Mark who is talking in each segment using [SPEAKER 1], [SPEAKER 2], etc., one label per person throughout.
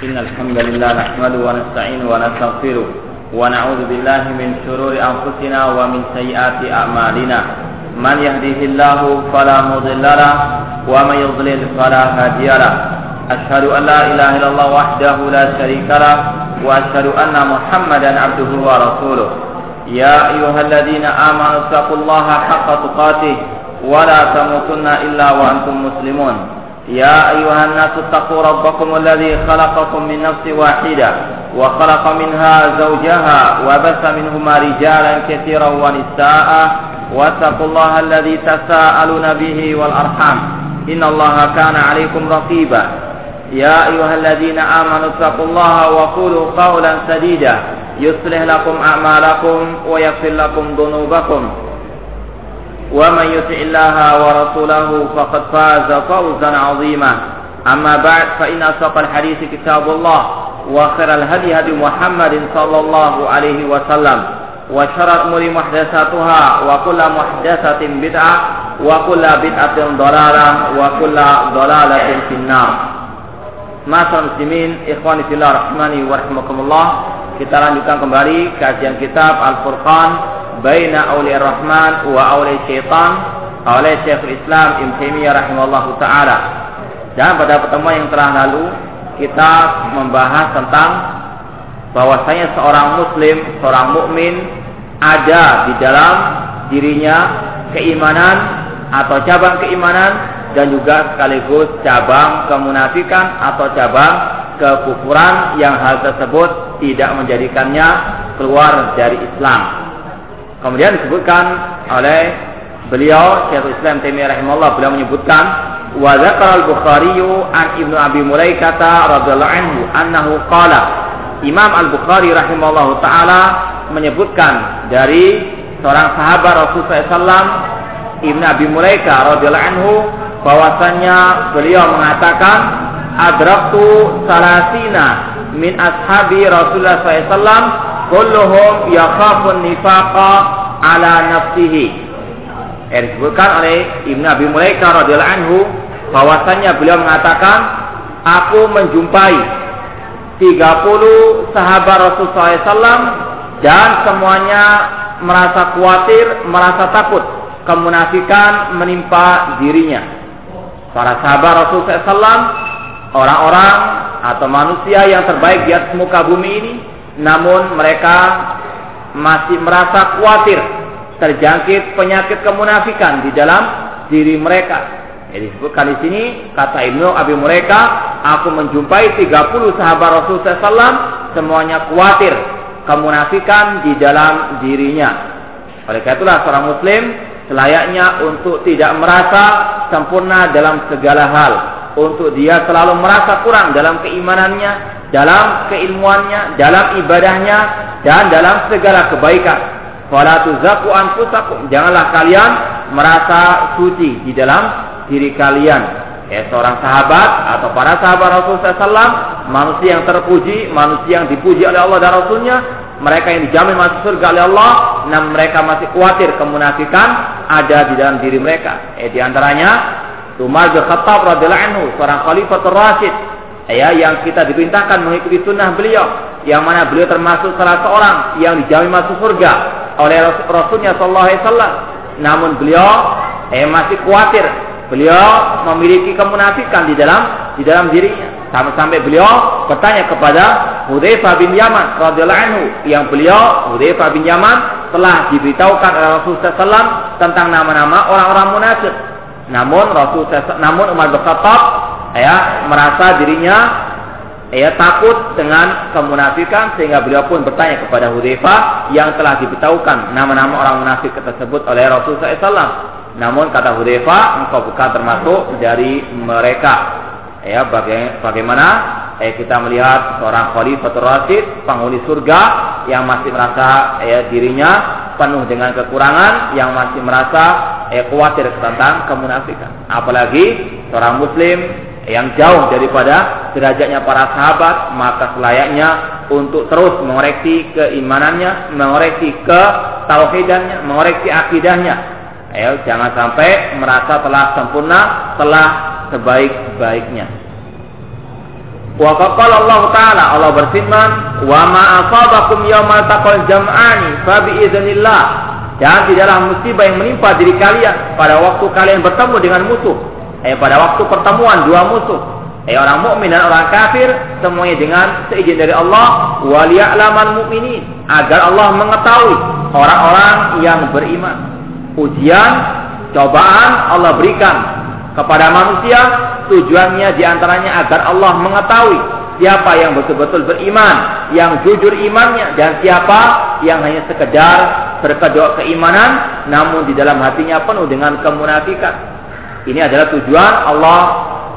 [SPEAKER 1] إن الحمد لله نحمده ونستعينه ونستغفره ونعوذ بالله من شرور أنفسنا ومن سيئات أعمالنا من يهده الله فلا مضل له ومن يضلل فلا هادي له أشهد أن لا إله إلا الله وحده لا شريك له وأشهد أن محمدا عبده ورسوله يا أيها الذين آمنوا اتقوا الله حق تقاته ولا تموتن إلا وأنتم مسلمون يا أيها الناس اتقوا ربكم الذي خلقكم من نفس واحدة وخلق منها زوجها وبث منهما رجالا كثيرا ونساء واتقوا الله الذي تساءلون به والأرحام إن الله كان عليكم رقيبا يا أيها الذين آمنوا اتقوا الله وقولوا قولا سديدا يصلح لكم أعمالكم ويغفر لكم ذنوبكم ومن يطع الله ورسوله فقد فاز فوزا عظيما أما بعد فإن أصدق الحديث كتاب الله وخير الهدي هدي محمد صلى الله عليه وسلم وشر الأمور محدثاتها وكل محدثة بدعة وكل بدعة ضلالة وكل ضلالة في النار. Ma'asyiral muslimin, ikhwani fillah rahmani wa rahimakumullah. Kita lanjutkan kembali kajian kitab Al-Furqan Baina Auliya Rahman wa Auliya Syaitan oleh Syekhul Islam Ibnu Taimiyah rahimahullahu taala. Dan pada pertemuan yang telah lalu kita membahas tentang bahwasanya seorang muslim, seorang mukmin ada di dalam dirinya keimanan atau cabang keimanan dan juga sekaligus cabang kemunafikan atau cabang kekufuran yang hal tersebut tidak menjadikannya keluar dari Islam. Kemudian disebutkan oleh beliau Syekhul Islam Taimiyah rahimahullah, beliau menyebutkan wa dzakara al-Bukhari an Ibnu Abi Mulaikah radhiyallahu anhu annahu qala. Imam Al-Bukhari rahimahullahu taala menyebutkan dari seorang sahabat Rasulullah SAW Ibnu Abi Mulaikah radhiyallahu anhu bahwasanya beliau mengatakan adraktu salasina min ashabi Rasulullah SAW kulluhum yakhafun nifaqa ala nafsihi. Disebutkan oleh Ibnu Abi Mulaikah radhiyallahu anhu bahwasanya beliau mengatakan aku menjumpai 30 sahabat Rasulullah SAW dan semuanya merasa khawatir, merasa takut kemunafikan menimpa dirinya. Para sahabat Rasulullah SAW orang-orang atau manusia yang terbaik di atas muka bumi ini, namun mereka masih merasa khawatir terjangkit penyakit kemunafikan di dalam diri mereka. Jadi disebutkan di sini kata Ibnu Abi Mulaikah, aku menjumpai 30 sahabat Rasulullah SAW semuanya khawatir kemunafikan di dalam dirinya. Oleh karena itulah seorang muslim selayaknya untuk tidak merasa sempurna dalam segala hal, untuk dia selalu merasa kurang dalam keimanannya, dalam keilmuannya, dalam ibadahnya, dan dalam segala kebaikan. Fala tuzakku anfusakum, janganlah kalian merasa suci di dalam diri kalian. Seorang sahabat atau para sahabat Rasulullah SAW, manusia yang terpuji, manusia yang dipuji oleh Allah dan Rasulnya, mereka yang dijamin masuk surga oleh Allah, namun mereka masih khawatir kemunafikan ada di dalam diri mereka. Di antaranya Umar bin Khattab radhiyallahu anhu, seorang Khalifatul Rasyid, yang kita diperintahkan mengikuti sunnah beliau, yang mana beliau termasuk salah seorang yang dijamin masuk surga oleh Rasulnya sallallahu alaihi wasallam. Namun beliau masih khawatir, beliau memiliki kemunafikan di dalam dirinya. Sampai beliau bertanya kepada Hudzaifah bin Yaman radhiyallahu anhu, yang beliau Hudzaifah bin Yaman telah diberitahukan oleh Rasulullah SAW tentang nama-nama orang-orang munafik. Namun Umar bin Khattab merasa dirinya takut dengan kemunafikan, sehingga beliau pun bertanya kepada Hudzaifah yang telah diberitahukan nama-nama orang munafik tersebut oleh Rasulullah SAW. Namun kata Hudzaifah, engkau bukan termasuk dari mereka. Bagaimana kita melihat seorang Khalifatul Rasyid, penghuni surga, yang masih merasa dirinya penuh dengan kekurangan, yang masih merasa khawatir tentang kemunafikan. Apalagi seorang muslim yang jauh daripada derajatnya para sahabat, maka selayaknya untuk terus mengoreksi keimanannya, mengoreksi ketauhidannya, mengoreksi akidahnya. Jangan sampai merasa telah sempurna, telah sebaik-baiknya. Wa qala Allah Ta'ala, Allah berfirman, "Wa ma asabakum yaumal taqal jam'ani fa bi idznillah." Dan tidaklah musibah yang menimpa diri kalian pada waktu kalian bertemu dengan musuh. Pada waktu pertemuan dua musuh. Orang mukmin dan orang kafir semuanya dengan seizin dari Allah. Wa liya'lamal mu'minin, agar Allah mengetahui orang-orang yang beriman. Ujian, cobaan Allah berikan kepada manusia, tujuannya diantaranya agar Allah mengetahui siapa yang betul-betul beriman, yang jujur imannya, dan siapa yang hanya sekedar berkedok keimanan namun di dalam hatinya penuh dengan kemunafikan. Ini adalah tujuan Allah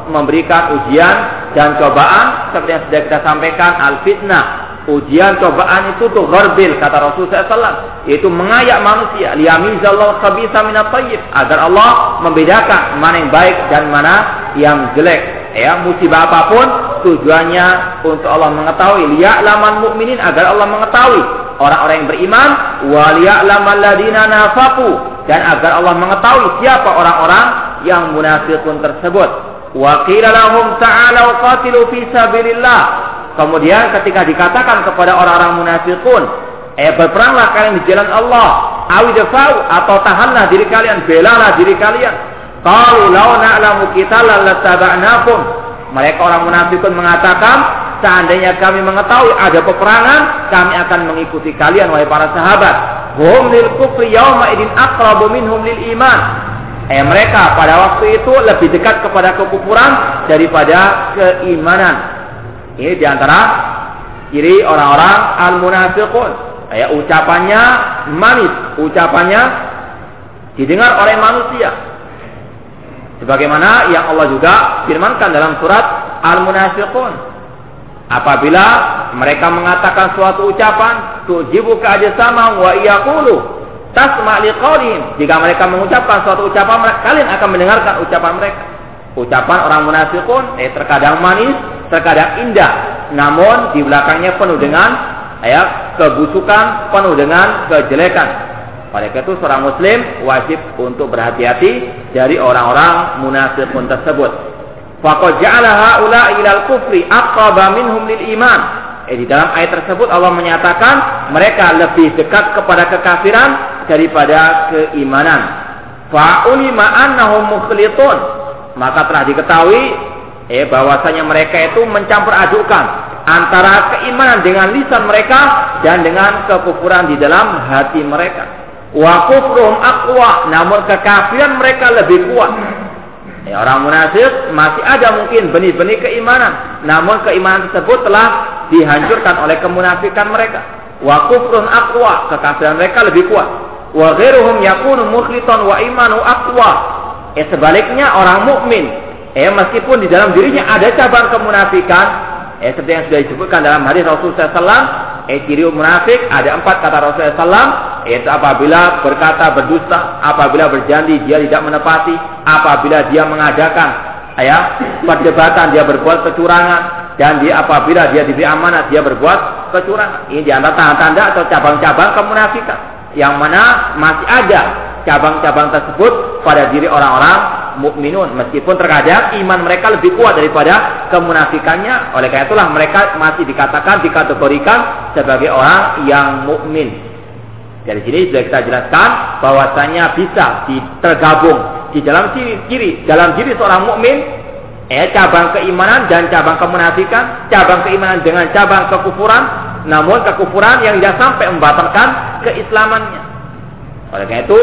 [SPEAKER 1] memberikan ujian dan cobaan. Seperti yang sudah kita sampaikan, al-fitnah, ujian cobaan itu tuh gharbil, kata Rasulullah SAW, yaitu mengayak manusia, liyamizallahu khabitha minat thayyib, agar Allah membedakan mana yang baik dan mana yang jelek. Musibah apapun tujuannya untuk Allah mengetahui, liya'lamal mu'minin, agar Allah mengetahui orang-orang yang beriman, wa liya'lamal ladina nafaqu, dan agar Allah mengetahui siapa orang-orang yang munafiqun tersebut. Wa qila lahum ta'alu qatilu fi sabilillah. Kemudian ketika dikatakan kepada orang-orang munafiqun, berperanglah kalian di jalan Allah, awidfa'u, atau tahanlah diri kalian, belalah diri kalian. Qalu law na'lamu qitalan lattaba'nakum. Mereka orang munafiqun mengatakan, seandainya kami mengetahui ada peperangan, kami akan mengikuti kalian wahai para sahabat. Hum lil kufri yawma idin aqrabu minhum lil iman. Mereka pada waktu itu lebih dekat kepada kekufuran daripada keimanan. Ini diantara ciri orang-orang al-munafiqun. Ucapannya manis, ucapannya didengar oleh manusia. Sebagaimana yang Allah juga firmankan dalam surat Al-Munafiqun, apabila mereka mengatakan suatu ucapan, tujibuka ajsamahum wa yaqulu tasma' liqaulihim, jika mereka mengucapkan suatu ucapan, kalian akan mendengarkan ucapan mereka. Ucapan orang munafiqun terkadang manis, terkadang indah, namun di belakangnya penuh dengan kebusukan, penuh dengan kejelekan. Oleh karena itu seorang muslim wajib untuk berhati-hati dari orang-orang munafiqun tersebut. Faqad ja'ala haula'i ilal kufri aqraba minhum lil iman. Di dalam ayat tersebut Allah menyatakan mereka lebih dekat kepada kekafiran daripada keimanan. Fa'ulima annahum mukhlitun, maka telah diketahui bahwasanya mereka itu mencampur adukan antara keimanan dengan lisan mereka dan dengan kekufuran di dalam hati mereka. Wa kufruhum aqwa, namun kekafiran mereka lebih kuat. Orang munafik masih ada mungkin benih-benih keimanan, namun keimanan tersebut telah dihancurkan oleh kemunafikan mereka. Wa kufrun aqwa, kekafiran mereka lebih kuat. Wa ghairuhum yakunu mukhlitan wa imanu aqwa. Sebaliknya orang mukmin, meskipun di dalam dirinya ada cabang kemunafikan, seperti yang sudah disebutkan dalam hadis Rasulullah SAW, ciri munafik ada 4 kata Rasulullah SAW, yaitu apabila berkata berdusta, apabila berjanji dia tidak menepati, apabila dia mengadakan perdebatan dia berbuat kecurangan, dan apabila dia diberi amanat dia berbuat kecurangan. Ini diantara tanda-tanda atau cabang-cabang kemunafikan yang mana masih ada cabang-cabang tersebut pada diri orang-orang mukminun, meskipun terkadang iman mereka lebih kuat daripada kemunafikannya. Oleh karena itulah mereka masih dikategorikan sebagai orang yang mukmin. Dari sini sudah kita jelaskan bahwasanya bisa tergabung di dalam dalam diri seorang mukmin cabang keimanan dan cabang kemunafikan, cabang keimanan dengan cabang kekufuran, namun kekufuran yang tidak sampai membatalkan keislamannya. Oleh karena itu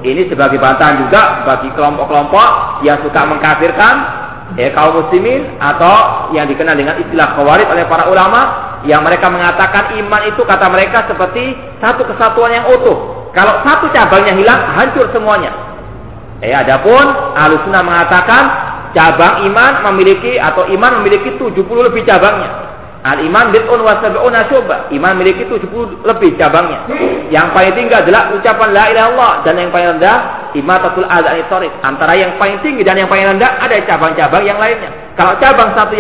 [SPEAKER 1] ini sebagai bantahan juga bagi kelompok-kelompok yang suka mengkafirkan kaum muslimin, atau yang dikenal dengan istilah khawarij oleh para ulama, yang mereka mengatakan iman itu kata mereka seperti satu kesatuan yang utuh. Kalau satu cabangnya hilang, hancur semuanya. Adapun Ahlussunnah mengatakan cabang iman memiliki 70 lebih cabangnya. Al-iman bid'un wa sab'una syu'bah. Iman memiliki 70 lebih cabangnya. Yang paling tinggi adalah ucapan la ilaha illallah, dan yang paling rendah imatatul adza anit thariq. Antara yang paling tinggi dan yang paling rendah ada cabang-cabang yang lainnya. Kalau cabang satu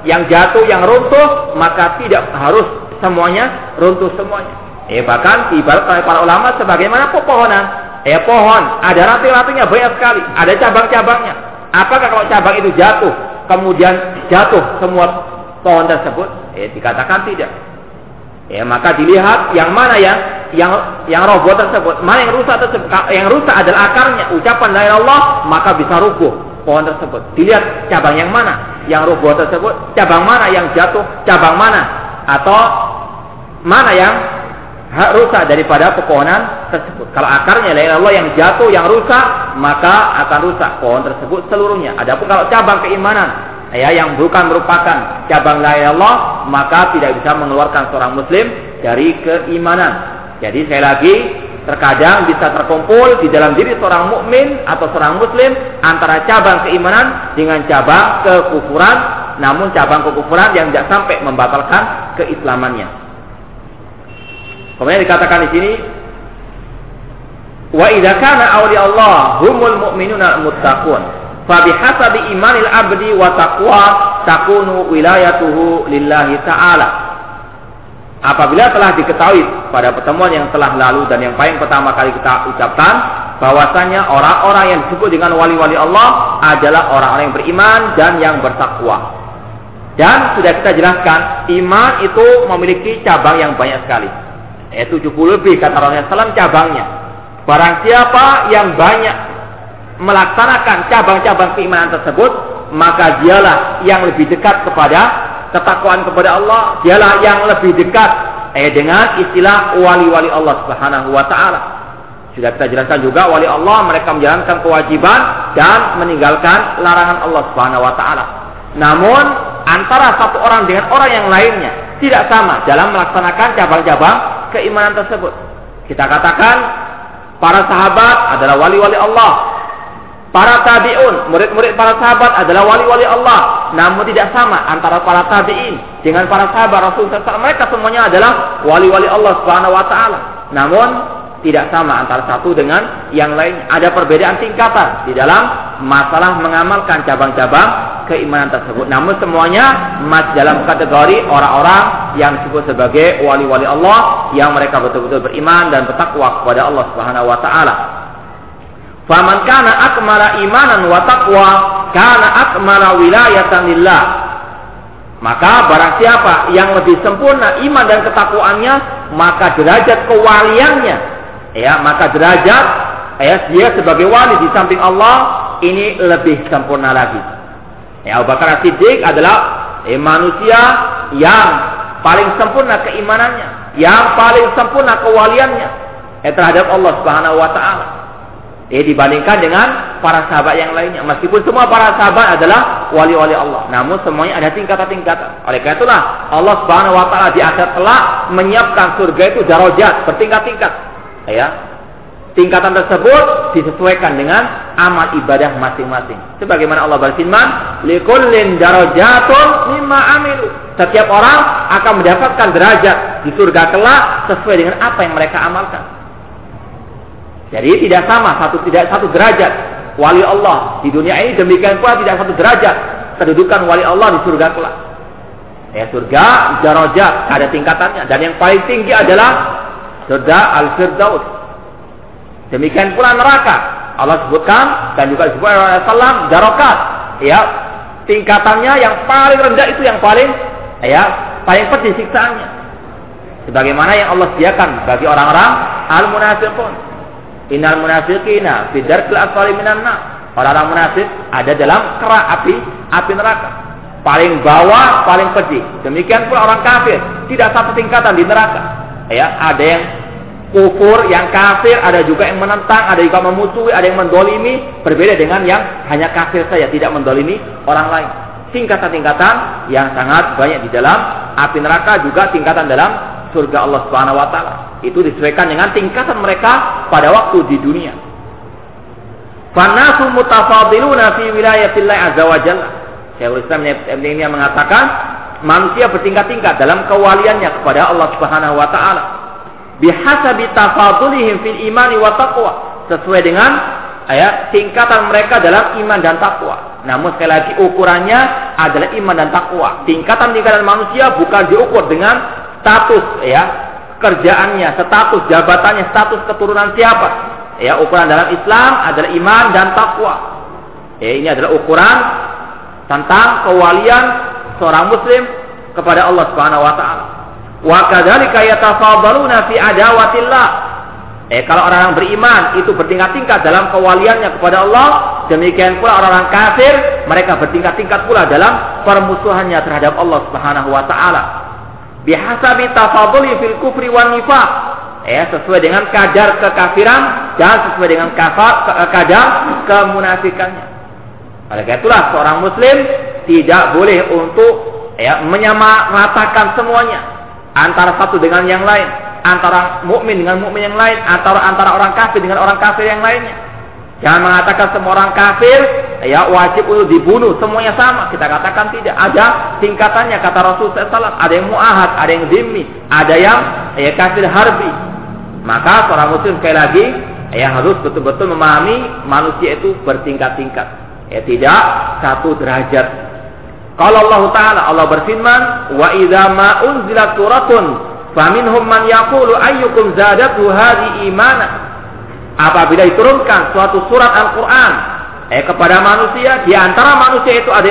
[SPEAKER 1] yang jatuh, yang runtuh, maka tidak harus semuanya runtuh semuanya. Bahkan ibarat oleh para ulama sebagaimana pepohonan. Pohon ada ranting-rantingnya banyak sekali, ada cabang-cabangnya. Apakah kalau cabang itu jatuh, kemudian jatuh semua pohon tersebut? Dikatakan tidak. Maka dilihat yang mana yang roboh tersebut, mana yang rusak tersebut. Yang rusak adalah akarnya, ucapan la ilaha illallah, maka bisa rubuh pohon tersebut. Dilihat cabang yang mana yang roboh tersebut, cabang mana yang jatuh, cabang mana atau mana yang rusak daripada pepohonan tersebut. Kalau akarnya la ilaha illallah yang jatuh, yang rusak, maka akan rusak pohon tersebut seluruhnya. Adapun kalau cabang keimanan yang bukan merupakan cabang la ilaha illallah, maka tidak bisa mengeluarkan seorang muslim dari keimanan. Jadi sekali lagi, terkadang bisa terkumpul di dalam diri seorang mukmin atau seorang muslim antara cabang keimanan dengan cabang kekufuran, namun cabang kekufuran yang tidak sampai membatalkan keislamannya. Kemudian dikatakan di sini, wa idza kana awliya Allah humul mu'minuna al-muttaqun fa bihasabi imanil abdi wa taqwa takunu wilayatuhu lillahi ta'ala. Apabila telah diketahui pada pertemuan yang telah lalu dan yang paling pertama kali kita ucapkan, bahwasanya orang-orang yang disebut dengan wali-wali Allah adalah orang-orang yang beriman dan yang bertakwa. Dan sudah kita jelaskan, iman itu memiliki cabang yang banyak sekali, 70 lebih kata Rasulullah SAW cabangnya. Barang siapa yang banyak melaksanakan cabang-cabang keimanan tersebut, maka dialah yang lebih dekat kepada ketakwaan kepada Allah, dialah yang lebih dekat dengan istilah wali-wali Allah Subhanahu wa ta'ala. Sudah kita jelaskan juga, wali Allah mereka menjalankan kewajiban dan meninggalkan larangan Allah Subhanahu wa ta'ala. Namun antara satu orang dengan orang yang lainnya tidak sama dalam melaksanakan cabang-cabang keimanan tersebut. Kita katakan para sahabat adalah wali-wali Allah, para tabi'un, murid-murid para sahabat adalah wali-wali Allah. Namun tidak sama antara para tabi'in dengan para sahabat Rasulullah SAW. Mereka semuanya adalah wali-wali Allah Subhanahu wa ta'ala. Namun tidak sama antara satu dengan yang lain. Ada perbedaan tingkatan di dalam masalah mengamalkan cabang-cabang keimanan tersebut. Namun semuanya masih dalam kategori orang-orang yang disebut sebagai wali-wali Allah, yang mereka betul-betul beriman dan bertakwa kepada Allah Subhanahu wa ta'ala. Faman kana akmala imanan wa taqwa kana akmala wilayatan lillah. Maka barang siapa yang lebih sempurna iman dan ketakwaannya, maka derajat kewaliannya, maka derajat dia sebagai wali di samping Allah ini lebih sempurna lagi. Abu Bakar As-Siddiq adalah manusia yang paling sempurna keimanannya, yang paling sempurna kewaliannya terhadap Allah Subhanahu wa ta'ala, dibandingkan dengan para sahabat yang lainnya. Meskipun semua para sahabat adalah wali-wali Allah, namun semuanya ada tingkatan-tingkatan. Oleh karena itulah Allah Subhanahu wa ta'ala di akhirat telah menyiapkan surga itu darajat, bertingkat-tingkat. Tingkatan tersebut disesuaikan dengan amal ibadah masing-masing. Sebagaimana Allah berfirman, likullin darajatun mimma amilu. Setiap orang akan mendapatkan derajat di surga kelak sesuai dengan apa yang mereka amalkan. Jadi tidak sama, tidak satu derajat wali Allah di dunia ini, demikian pula tidak satu derajat kedudukan wali Allah di surga kelak. Surga darajat, ada tingkatannya, dan yang paling tinggi adalah surga Al-Firdaus. Demikian pula neraka, Allah sebutkan dan juga disebut oleh Rasulullah darokat. Tingkatannya yang paling rendah itu yang paling pedih siksaannya. Sebagaimana yang Allah sediakan bagi orang-orang al-munafiqun. Innal munafiqina fi darkil asfali minan nar. Orang-orang munafik ada dalam kerak api neraka. Paling bawah, paling pedih. Demikian pula orang kafir, tidak satu tingkatan di neraka. Ada yang kufur, yang kafir, ada juga yang menentang, ada juga memusuhi, ada yang mendolimi. Berbeda dengan yang hanya kafir saja, tidak mendolimi orang lain. Tingkatan-tingkatan yang sangat banyak di dalam api neraka, juga tingkatan dalam surga Allah Subhanahu wa ta'ala. Itu disesuaikan dengan tingkatan mereka pada waktu di dunia. Fanasu mutafadiluna fi wilayatillah azza wa jalla. Syekhul Islam Ibnu Taimiyah mengatakan, manusia bertingkat-tingkat dalam kewaliannya kepada Allah Subhanahu wa ta'ala. Bihasabi tafadulihim fil imani wa taqwa. Sesuai dengan tingkatan mereka dalam iman dan takwa. Namun sekali lagi ukurannya adalah iman dan takwa. Tingkatan-tingkatan manusia bukan diukur dengan status kerjaannya, status jabatannya, status keturunan siapa. Ukuran dalam Islam adalah iman dan takwa. Ini adalah ukuran tentang kewalian seorang muslim kepada Allah Subhanahu wa taala. Wa kadzalika yatafadhaluna fi adawatillah. Kalau orang beriman itu bertingkat-tingkat dalam kewaliannya kepada Allah, demikian pula orang-orang kafir, mereka bertingkat-tingkat pula dalam permusuhannya terhadap Allah Subhanahu wa taala. Bihasabi tafadhuli fil kufri wan nifaq. Sesuai dengan kadar kekafiran dan sesuai dengan kadar kemunafikannya. Oleh karena itulah seorang muslim tidak boleh untuk menyamaratakan semuanya antara satu dengan yang lain, antara mukmin dengan mukmin yang lain, antara orang kafir dengan orang kafir yang lainnya. Jangan mengatakan semua orang kafir wajib untuk dibunuh, semuanya sama. Kita katakan tidak, ada tingkatannya kata Rasulullah SAW. Ada yang mu'ahad, ada yang dhimmi, ada yang kafir harbi. Maka seorang muslim sekali lagi harus betul-betul memahami manusia itu bertingkat-tingkat, tidak satu derajat. Kalau Allah Ta'ala, Allah berfirman, wa idza ma unzilat suratun faminhum man yaqulu ayyukum zadatu hadhi imana. Apabila diturunkan suatu surat Al-Quran kepada manusia, di antara manusia itu ada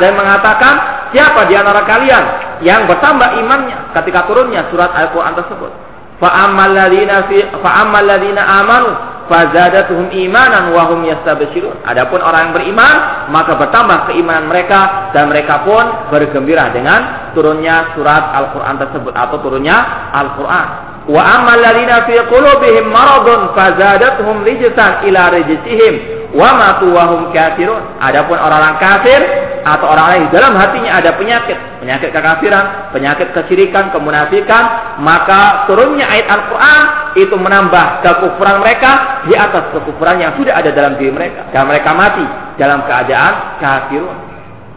[SPEAKER 1] yang mengatakan, siapa di antara kalian yang bertambah imannya ketika turunnya surat Al-Quran tersebut. Fa'ammal ladzina amanu fazadatuhum imanan wa hum yastabshirun. Adapun orang yang beriman, maka bertambah keimanan mereka dan mereka pun bergembira dengan turunnya surat Al-Quran tersebut atau turunnya Al-Quran. Wa ammal ladzina fi qulubihim maradun fazadatuhum rijsan ila rijsihim wa matu wa hum kafirun. Adapun orang-orang kafir atau orang-orang yang dalam hatinya ada penyakit kekafiran, penyakit kesyirikan, kemunafikan, maka turunnya ayat Al-Quran itu menambah kekufuran mereka di atas kekufuran yang sudah ada dalam diri mereka, dan mereka mati dalam keadaan kafirun.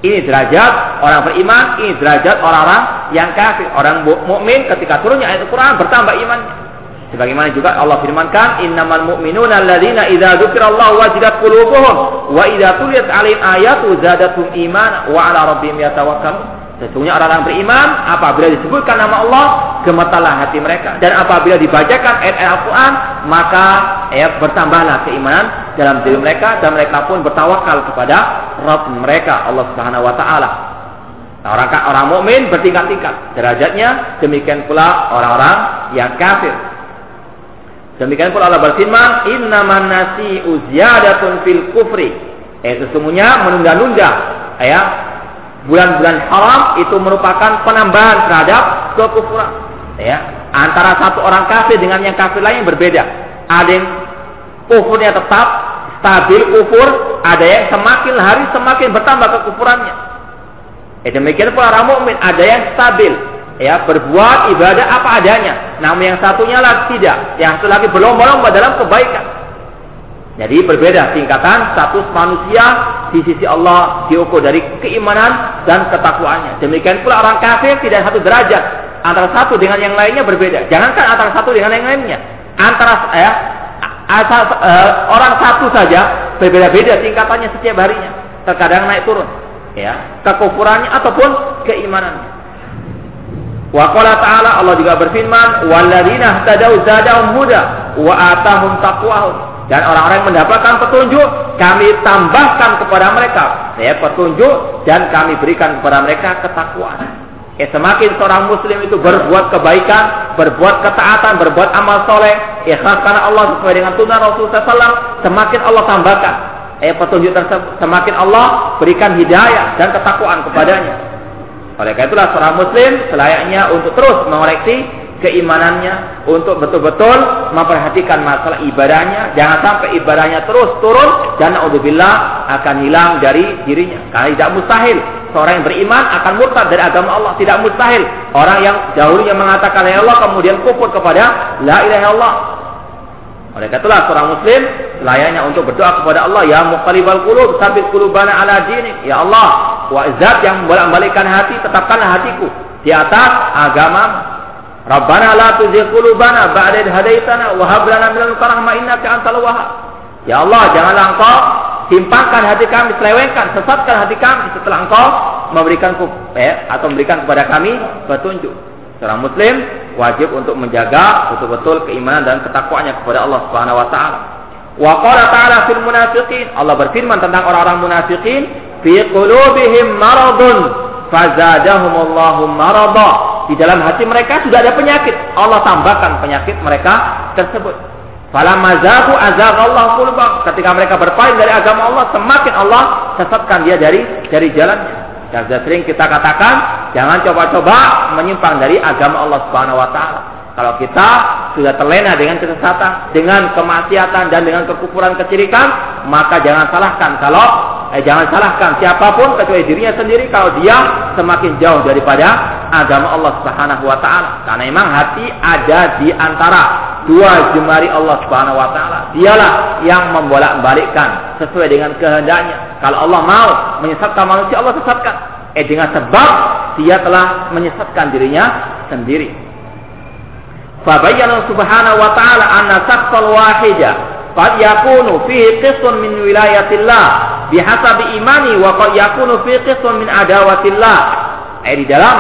[SPEAKER 1] Ini derajat orang beriman, ini derajat orang-orang yang kafir. Orang mukmin ketika turunnya ayat Al-Quran bertambah imannya. Sebagaimana juga Allah firmankan, innamal mu'minuna alladzina idza dzukirallahu wajilat qulubuhum wa idza tuliyat 'alaihim ayatu zadatuhum imana wa 'ala rabbihim yatawakkalun. Sesungguhnya orang-orang beriman apabila disebutkan nama Allah, gemetarlah hati mereka, dan apabila dibacakan ayat Al-Quran, maka bertambahlah keimanan dalam diri mereka, dan mereka pun bertawakal kepada Rabb mereka, Allah Subhanahu wa taala. Nah, orang mukmin bertingkat-tingkat derajatnya, demikian pula orang-orang yang kafir. Demikian pula Allah berfirman, innaman nasi'u ziyadatun fil kufri. Sesungguhnya menunda-nunda bulan-bulan haram itu merupakan penambahan terhadap kekufuran. Antara satu orang kafir dengan yang kafir lain berbeda. Ada yang kufurnya tetap stabil kufur, ada yang semakin hari semakin bertambah kekufurannya. Demikian pula orang mukmin, ada yang stabil, berbuat ibadah apa adanya. Namun yang satunya lagi tidak, yang satu lagi berlomba-lomba dalam kebaikan. Jadi berbeda tingkatan status manusia di sisi Allah, diukur dari keimanan dan ketakwaannya. Demikian pula orang kafir tidak satu derajat, antara satu dengan yang lainnya berbeda. Jangankan antara satu dengan yang lainnya, antara orang satu saja berbeda-beda tingkatannya setiap harinya. Terkadang naik turun, kekufurannya ataupun keimanannya. Wa qala ta'ala, Allah juga berfirman, walladzina ihtadaw zadahum huda wa atahum taqwahum. Dan orang-orang yang mendapatkan petunjuk, kami tambahkan kepada mereka petunjuk, dan kami berikan kepada mereka ketakwaan. Semakin seorang muslim itu berbuat kebaikan, berbuat ketaatan, berbuat amal soleh, ikhlas karena Allah sesuai dengan tuntunan Rasulullah SAW, semakin Allah tambahkan petunjuk tersebut, semakin Allah berikan hidayah dan ketakwaan kepadanya. Oleh karena itulah seorang muslim selayaknya untuk terus mengoreksi keimanannya, untuk betul-betul memperhatikan masalah ibadahnya. Jangan sampai ibadahnya terus turun dan naudzubillah akan hilang dari dirinya. Karena tidak mustahil seorang yang beriman akan murtad dari agama Allah. Tidak mustahil orang yang dahulunya mengatakan ya Allah kemudian kufur kepada la ilaha illallah. Oleh karena itulah seorang muslim selayaknya untuk berdoa kepada Allah, ya muqallibal qulub tsabbit qulubana ala dinik. Ya Allah, wa zat yang membolak-balikkan hati, tetapkanlah hatiku di atas agama. Rabbana la tuzigh qulubana ba'da idh hadaitana wa hab lana min ladunka rahmah innaka antal wahhab. Ya Allah, janganlah Engkau timpangkan hati kami, selewengkan, sesatkan hati kami setelah Engkau memberikan atau memberikan kepada kami petunjuk. Seorang muslim wajib untuk menjaga betul-betul keimanan dan ketakwaannya kepada Allah Subhanahu wa taala. Wa qala ta'ala fil munafiqin, Allah berfirman tentang orang-orang munafikin, fi qulubihim maradun fazadahumullahu marada. Di dalam hati mereka sudah ada penyakit, Allah tambahkan penyakit mereka tersebut. Falamma zagu azaghallahu qulubahum. Ketika mereka berpaling dari agama Allah, semakin Allah sesatkan dia dari jalannya. Dan sudah sering kita katakan, jangan coba-coba menyimpang dari agama Allah Subhanahu wa taala. Kalau kita sudah terlena dengan kesesatan, dengan kemaksiatan dan dengan kekufuran, kesyirikan, maka jangan salahkan siapapun kecuali dirinya sendiri kalau dia semakin jauh daripada agama Allah Subhanahu wa taala. Karena memang hati ada di antara dua jemari Allah Subhanahu wa taala. Dialah yang membolak-balikkan sesuai dengan kehendaknya. Kalau Allah mau menyesatkan manusia, Allah sesatkan. Dengan sebab dia telah menyesatkan dirinya sendiri. Fabayyana subhanahu wa ta'ala anna saqsal wahida qad yakunu fihi qismun min wilayatillah bihasabi imani wa qad yakunu fihi qismun min adawatillah. Di dalam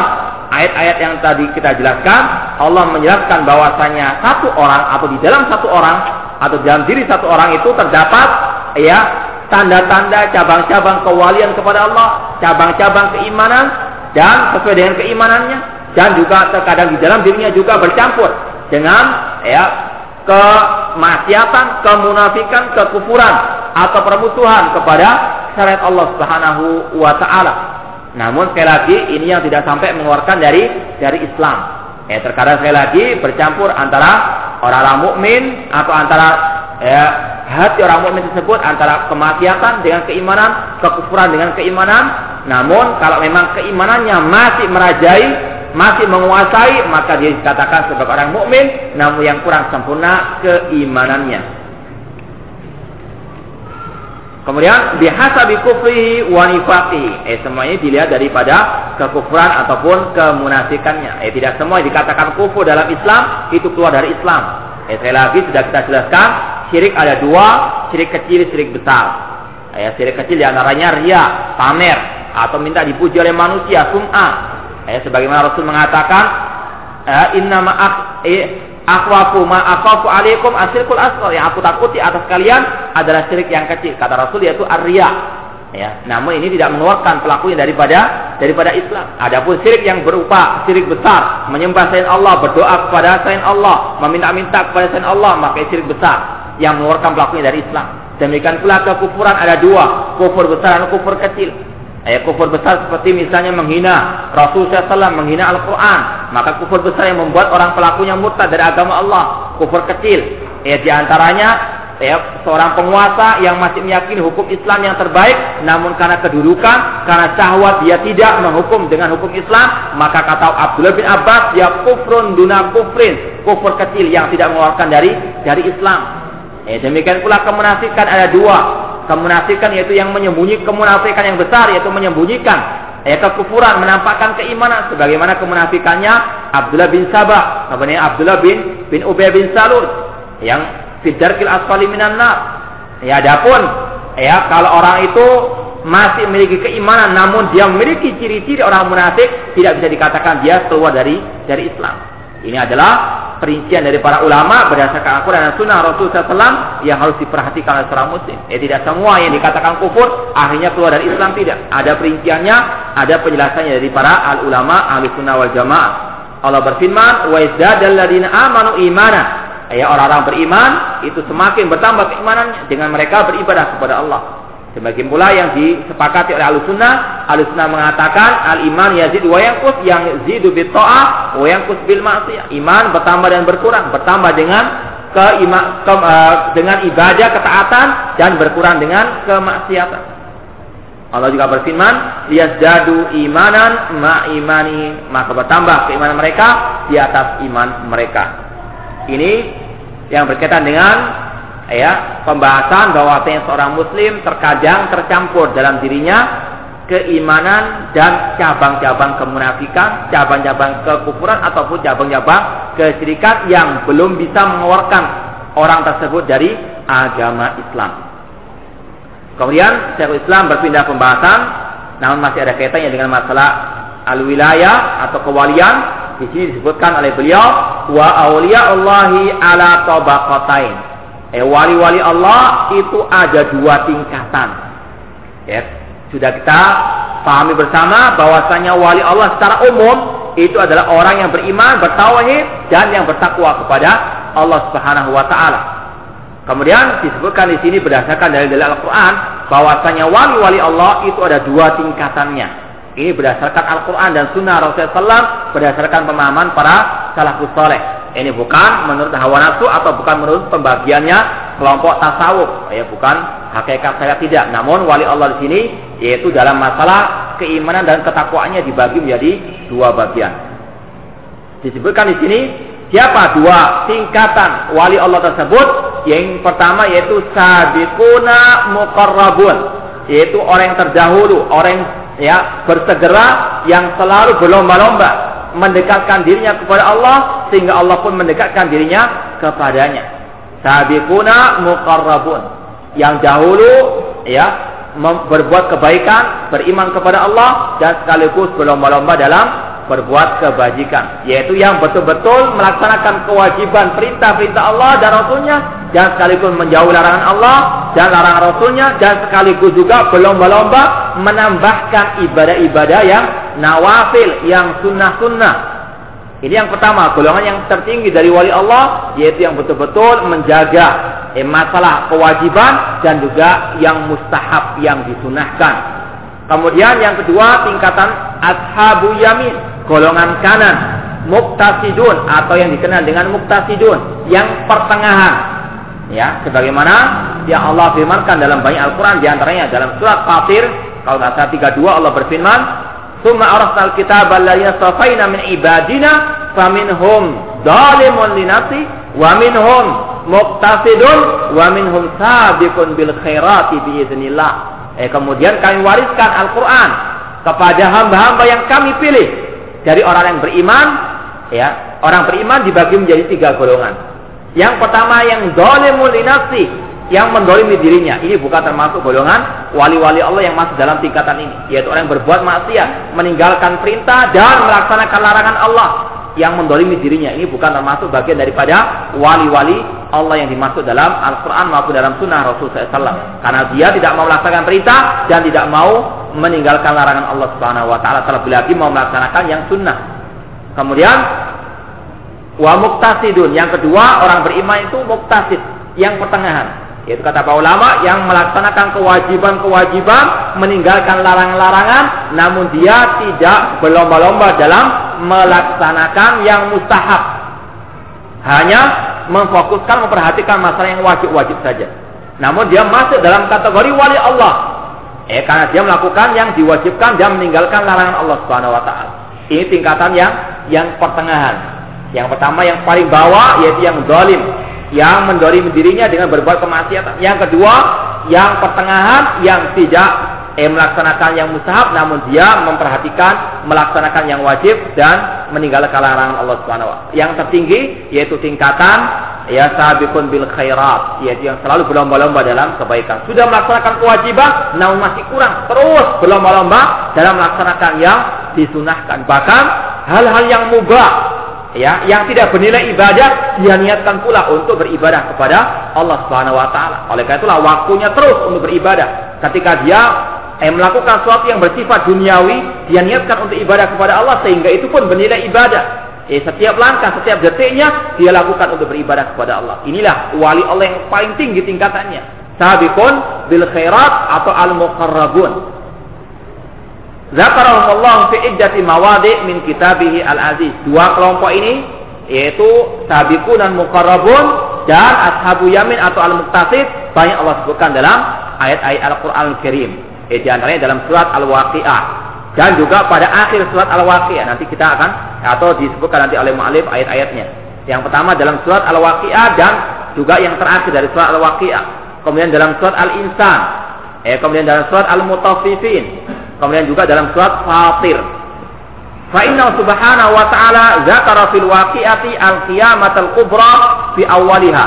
[SPEAKER 1] ayat-ayat yang tadi kita jelaskan, Allah menjelaskan bahwasanya satu orang atau di dalam satu orang atau dalam diri satu orang itu terdapat tanda-tanda cabang-cabang kewalian kepada Allah, cabang-cabang keimanan dan sesuai dengan keimanannya, dan juga terkadang di dalam dirinya juga bercampur dengan kemaksiatan, kemunafikan, kekufuran atau permusuhan kepada syariat Allah Subhanahu wa taala. Namun sekali lagi ini yang tidak sampai mengeluarkan dari Islam. Terkadang sekali lagi bercampur antara orang-orang mukmin atau antara hati orang mukmin tersebut antara kemaksiatan dengan keimanan, kekufuran dengan keimanan. Namun kalau memang keimanannya masih merajai, masih menguasai, maka dia dikatakan sebagai orang mukmin, namun yang kurang sempurna keimanannya. Kemudian bihasabi kufrihi wa nifaqihi. Semuanya dilihat daripada kekufuran ataupun kemunafikannya. Tidak semua yang dikatakan kufur dalam Islam itu keluar dari Islam. Sekali lagi sudah kita jelaskan, syirik ada dua, syirik kecil, syirik besar. Syirik kecil diantaranya riya, pamer, atau minta dipuji oleh manusia, sum'ah. Sebagaimana Rasul mengatakan, innama akhwafu ma akhafu alaikum asyirkul asghar. Yang aku takuti atas kalian adalah syirik yang kecil. Kata Rasul yaitu ar-riya. Namun ini tidak mengeluarkan pelakunya daripada Islam. Adapun syirik yang berupa syirik besar, menyembah selain Allah, berdoa kepada selain Allah, meminta-minta kepada selain Allah, maka syirik besar yang mengeluarkan pelakunya dari Islam. Demikian pula kekufuran ada dua, kufur besar dan kufur kecil. Kufur besar seperti misalnya menghina Rasulullah SAW, menghina Al-Quran, maka kufur besar yang membuat orang pelakunya murtad dari agama Allah. Kufur kecil diantaranya seorang penguasa yang masih meyakini hukum Islam yang terbaik, namun karena kedudukan, karena syahwat dia tidak menghukum dengan hukum Islam, maka kata Abdullah bin Abbas, ya kufrun duna kufrin, kufur kecil yang tidak mengeluarkan dari Islam. Demikian pula kemunafikan ada dua. Kemunafikan yaitu yang menyembunyikan, kemunafikan yang besar yaitu menyembunyikan kekufuran, menampakkan keimanan, sebagaimana kemunafikannya Abdullah bin Sabah, kemudian Abdullah bin Ubay bin Salul yang fidarkil asfali minan nar. Adapun kalau orang itu masih memiliki keimanan namun dia memiliki ciri-ciri orang munafik, tidak bisa dikatakan dia keluar dari Islam. Ini adalah perincian dari para ulama berdasarkan Al-Quran dan Sunnah Rasulullah SAW yang harus diperhatikan oleh seorang muslim. Tidak semua yang dikatakan kufur akhirnya keluar dari Islam, tidak. Ada perinciannya, ada penjelasannya dari para al-ulama ahli sunnah wal jamaah. Allah berfirman, wa izdadal ladina amanu imana. Orang-orang beriman itu semakin bertambah keimanannya dengan mereka beribadah kepada Allah. Demikian pula yang disepakati oleh Ahlussunnah. Ahlussunnah mengatakan al-iman yazid wa yanqus, yang yazidu bit ta'ah wa yanqus bil ma'siyah. Iman bertambah dan berkurang, bertambah dengan dengan ibadah ketaatan dan berkurang dengan kemaksiatan. Allah juga berfirman, yazdadu imanan ma imani, maka bertambah keimanan mereka di atas iman mereka. Ini yang berkaitan dengan pembahasan bahwa seorang muslim terkadang tercampur dalam dirinya keimanan dan cabang-cabang kemunafikan, cabang-cabang kekufuran ataupun cabang-cabang kesyirikan yang belum bisa mengeluarkan orang tersebut dari agama Islam. Kemudian Syekhul Islam berpindah pembahasan, namun masih ada kaitannya dengan masalah al-wilayah atau kewalian. Di sini disebutkan oleh beliau, wa auliyaullahi ala tabaqatain. Wali-wali Allah itu ada dua tingkatan. Sudah kita pahami bersama bahwasanya wali Allah secara umum itu adalah orang yang beriman, bertauhid dan yang bertakwa kepada Allah Subhanahu wa taala. Kemudian disebutkan di sini berdasarkan dari Al-Qur'an bahwasanya wali-wali Allah itu ada dua tingkatannya. Ini berdasarkan Al-Qur'an dan sunnah Rasulullah SAW, berdasarkan pemahaman para salafus saleh. Ini bukan menurut hawa nafsu atau bukan menurut pembagiannya kelompok tasawuf, ya bukan hakikat saya tidak. Namun wali Allah di sini yaitu dalam masalah keimanan dan ketakwaannya dibagi menjadi dua bagian. Disebutkan di sini siapa dua tingkatan wali Allah tersebut. Yang pertama yaitu sabiquna muqarrabun, yaitu orang yang terdahulu, orang yang bersegera, yang selalu berlomba-lomba mendekatkan dirinya kepada Allah sehingga Allah pun mendekatkan dirinya kepadanya. Sabiquna muqarrabun, yang dahulu ya berbuat kebaikan, beriman kepada Allah dan sekaligus berlomba-lomba dalam berbuat kebajikan, yaitu yang betul-betul melaksanakan kewajiban perintah-perintah Allah dan Rasulnya, dan sekaligus menjauhi larangan Allah dan larangan Rasulnya, dan sekaligus juga berlomba-lomba menambahkan ibadah-ibadah yang nawafil, yang sunnah-sunnah. Ini yang pertama, golongan yang tertinggi dari wali Allah, yaitu yang betul-betul menjaga masalah kewajiban dan juga yang mustahab, yang disunahkan. Kemudian yang kedua tingkatan ashabu yamin, golongan kanan, muqtasidun atau yang dikenal dengan muqtasidun, yang pertengahan. Ya, sebagaimana yang Allah firmankan dalam banyak Al-Qur'an, di antaranya dalam surat Fatir, kalau tidak salah 32, Allah berfirman, "Tsumma arsalnal kitaba alladziina safaina min ibadina faminhum dzalimun li nafsihi wa minhum muqtasidun wa minhum sabiqun bil khairati bi idznillah." Kemudian kami wariskan Al-Qur'an kepada hamba-hamba yang kami pilih dari orang yang beriman. Ya, orang beriman dibagi menjadi tiga golongan. Yang pertama yang zalimul li nafsi, yang mendolimi dirinya. Ini bukan termasuk golongan wali-wali Allah yang masuk dalam tingkatan ini, yaitu orang yang berbuat maksiat, meninggalkan perintah dan melaksanakan larangan Allah, yang mendolimi dirinya. Ini bukan termasuk bagian daripada wali-wali Allah yang dimaksud dalam Al-Quran maupun dalam sunnah Rasulullah SAW, karena dia tidak mau melaksanakan perintah dan tidak mau meninggalkan larangan Allah Subhanahu wa taala, terlebih lagi mau melaksanakan yang sunnah. Kemudian wa muqtasidun, yang kedua orang beriman itu muqtasid, yang pertengahan, yaitu kata para ulama yang melaksanakan kewajiban-kewajiban, meninggalkan larangan-larangan, namun dia tidak berlomba-lomba dalam melaksanakan yang mustahab, hanya memfokuskan, memperhatikan masalah yang wajib-wajib saja. Namun dia masuk dalam kategori wali Allah, karena dia melakukan yang diwajibkan dan meninggalkan larangan Allah Subhanahu wa taala. Ini tingkatan yang pertengahan. Yang pertama yang paling bawah yaitu yang zalim, yang mendolimi dirinya dengan berbuat kemaksiatan. Yang kedua yang pertengahan, yang tidak melaksanakan yang mustahab, namun dia memperhatikan melaksanakan yang wajib dan meninggalkan larangan Allah Subhanahu wa taala. Yang tertinggi yaitu tingkatan ya sabiqun bil khairat, yaitu yang selalu berlomba-lomba dalam kebaikan. Sudah melaksanakan kewajiban namun masih kurang, terus berlomba-lomba dalam melaksanakan yang disunahkan. Bahkan hal-hal yang mubah, ya, yang tidak bernilai ibadah, dia niatkan pula untuk beribadah kepada Allah Subhanahu wa taala. Oleh karena itulah waktunya terus untuk beribadah. Ketika dia melakukan sesuatu yang bersifat duniawi, dia niatkan untuk ibadah kepada Allah, sehingga itu pun bernilai ibadah. Setiap langkah, setiap detiknya dia lakukan untuk beribadah kepada Allah. Inilah wali Allah yang paling tinggi tingkatannya, sabiqun bil khairat atau al-muqarrabun. Zakarahumullah fi iddati mawadi' min kitabihi al-aziz. Dua kelompok ini yaitu sabiqun dan muqarrabun dan ashabu yamin atau al-muqtasid banyak Allah sebutkan dalam ayat-ayat Al-Qur'an Al-Karim. Di antaranya dalam surat Al-Waqi'ah dan juga pada akhir surat Al-Waqi'ah. Nanti kita akan atau disebutkan nanti oleh mu'alif ayat-ayatnya. Yang pertama dalam surat Al-Waqi'ah dan juga yang terakhir dari surat Al-Waqi'ah. Kemudian dalam surat Al-Insan. Kemudian dalam surat Al-Mutaffifin. Kemudian juga dalam surat Fatir. Fa inna subhanahu wa ta'ala zakara fil waqi'ati al-qiyamatal kubra fi awwaliha.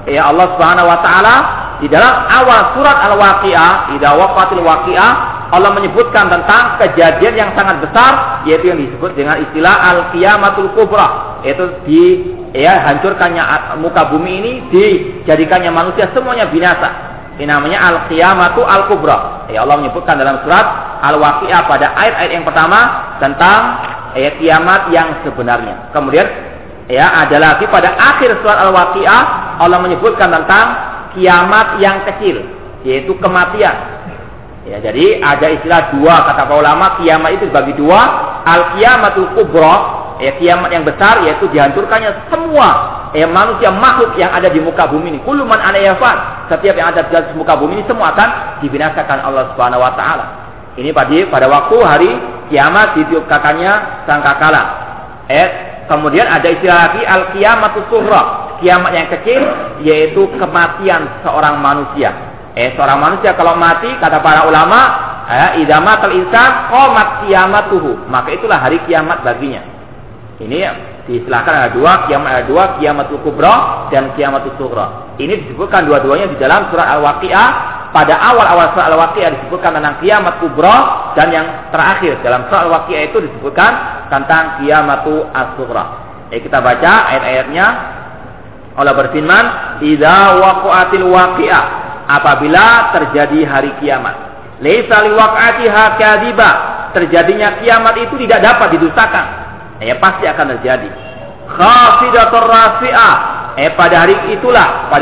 [SPEAKER 1] Ya Allah Subhanahu wa ta'ala di dalam awal surat Al-Waqi'ah, idza waqatil waqi'ah, Allah menyebutkan tentang kejadian yang sangat besar, yaitu yang disebut dengan istilah al-qiyamatul kubra, yaitu hancurkannya muka bumi ini, dijadikannya manusia semuanya binasa. Ini namanya al-qiyamatu al-kubra. Ya Allah menyebutkan dalam surat Al-Waqi'ah pada ayat-ayat yang pertama tentang kiamat yang sebenarnya. Kemudian ada lagi pada akhir surat Al-Waqi'ah Allah menyebutkan tentang kiamat yang kecil, yaitu kematian. Jadi ada istilah dua, kata para ulama, kiamat itu dibagi dua. Al-Qiyamatul Kubra, kiamat yang besar, yaitu dihancurkannya semua manusia makhluk yang ada di muka bumi ini. Kullu man 'alaiha fan, setiap yang ada di muka bumi ini semua akan dibinasakan Allah Subhanahu wa taala. Ini pada waktu hari kiamat ditiupkannya sangkakala. Kemudian ada istilah lagi al-qiyamatus sughra, kiamat yang kecil, yaitu kematian seorang manusia. Seorang manusia kalau mati, kata para ulama, idza matal insan qamat qiyamatuhu, maka itulah hari kiamat baginya. Ini diistilahkan ada dua, qiyamatul kubra dan qiyamatus sughra. Ini disebutkan dua-duanya di dalam surat Al-Waqi'ah. Pada awal-awal surat Al-Waqi'ah disebutkan tentang kiamat kubra, dan yang terakhir dalam surat Al-Waqi'ah itu disebutkan tentang qiyamatu as-sughra. Kita baca ayat-ayatnya. Allah berfirman, idza waqa'atil waqi'ah, apabila terjadi hari kiamat. Laisa liwaqa'atiha kadhiba, terjadinya kiamat itu tidak dapat didustakan. Pasti akan terjadi. Khafidatur rafi'ah, pada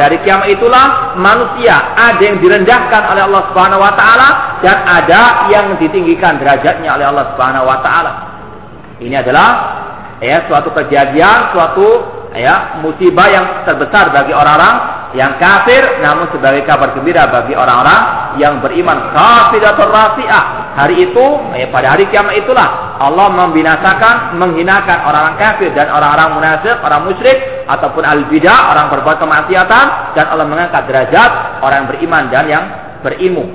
[SPEAKER 1] hari kiamat itulah manusia ada yang direndahkan oleh Allah Subhanahu wa taala dan ada yang ditinggikan derajatnya oleh Allah Subhanahu wa taala. Ini adalah suatu kejadian, suatu musibah yang terbesar bagi orang-orang yang kafir, namun sebagai kabar gembira bagi orang-orang yang beriman. Khafidatur rafi'ah, hari itu pada hari kiamat itulah Allah membinasakan, menghinakan orang-orang kafir dan orang-orang munafik, orang musyrik ataupun al-bidah, orang berbuat kemaksiatan, dan Allah mengangkat derajat orang yang beriman dan yang berilmu.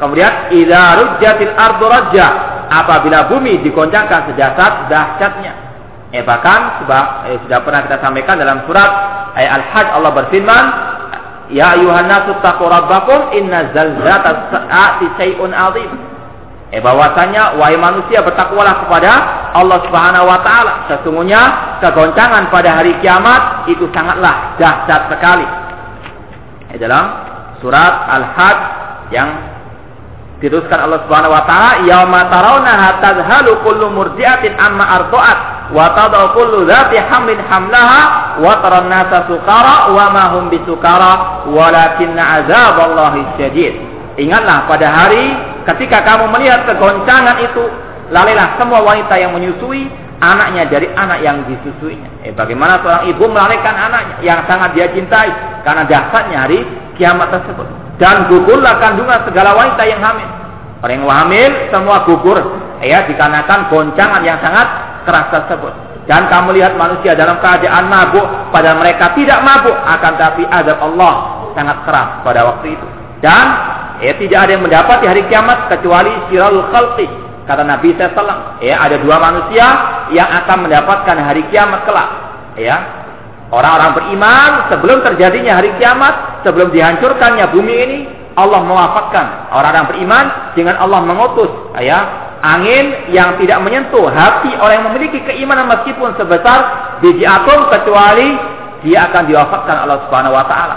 [SPEAKER 1] Kemudian idza rujjatil ardu rajja, apabila bumi digoncangkan sedahsyat-dahsyatnya. Bahkan sudah pernah kita sampaikan dalam surat Al-Hajj, Allah berfirman, ya ayyuhan nasu taqu rabbakum inna zalzalatas sa'ati syai'un 'adzim. Bahwasanya wahai manusia, bertakwalah kepada Allah Subhanahu wa taala, sesungguhnya kegoncangan pada hari kiamat itu sangatlah dahsyat sekali. Dalam surat Al-Hajj yang diteruskan Allah Subhanahu wa taala, yauma tarawnaha tadhalu kullu murdi'atin amma arda'at wa tadau kullu dzati hamlin hamlaha wa taran nasa sukara wa ma hum bisukara walakinna azaballahi syadid. Ingatlah pada hari ketika kamu melihat kegoncangan itu, lalailah semua wanita yang menyusui anaknya dari anak yang disusuinya. Bagaimana seorang ibu melalaikan anaknya yang sangat dia cintai karena dahsyatnya hari kiamat tersebut. Dan gugurlah kandungan segala wanita yang hamil. Orang yang hamil semua gugur dikarenakan goncangan yang sangat keras tersebut. Dan kamu lihat manusia dalam keadaan mabuk, pada mereka tidak mabuk, akan tapi azab Allah sangat keras pada waktu itu. Dan tidak ada yang mendapat di hari kiamat kecuali syirarul khalqi. Kata Nabi SAW, ada dua manusia yang akan mendapatkan hari kiamat kelak. Orang-orang beriman sebelum terjadinya hari kiamat, sebelum dihancurkannya bumi ini, Allah mewafatkan orang-orang beriman dengan Allah mengutus angin yang tidak menyentuh hati orang yang memiliki keimanan meskipun sebesar biji atom, kecuali dia akan diwafatkan Allah Subhanahu wa taala.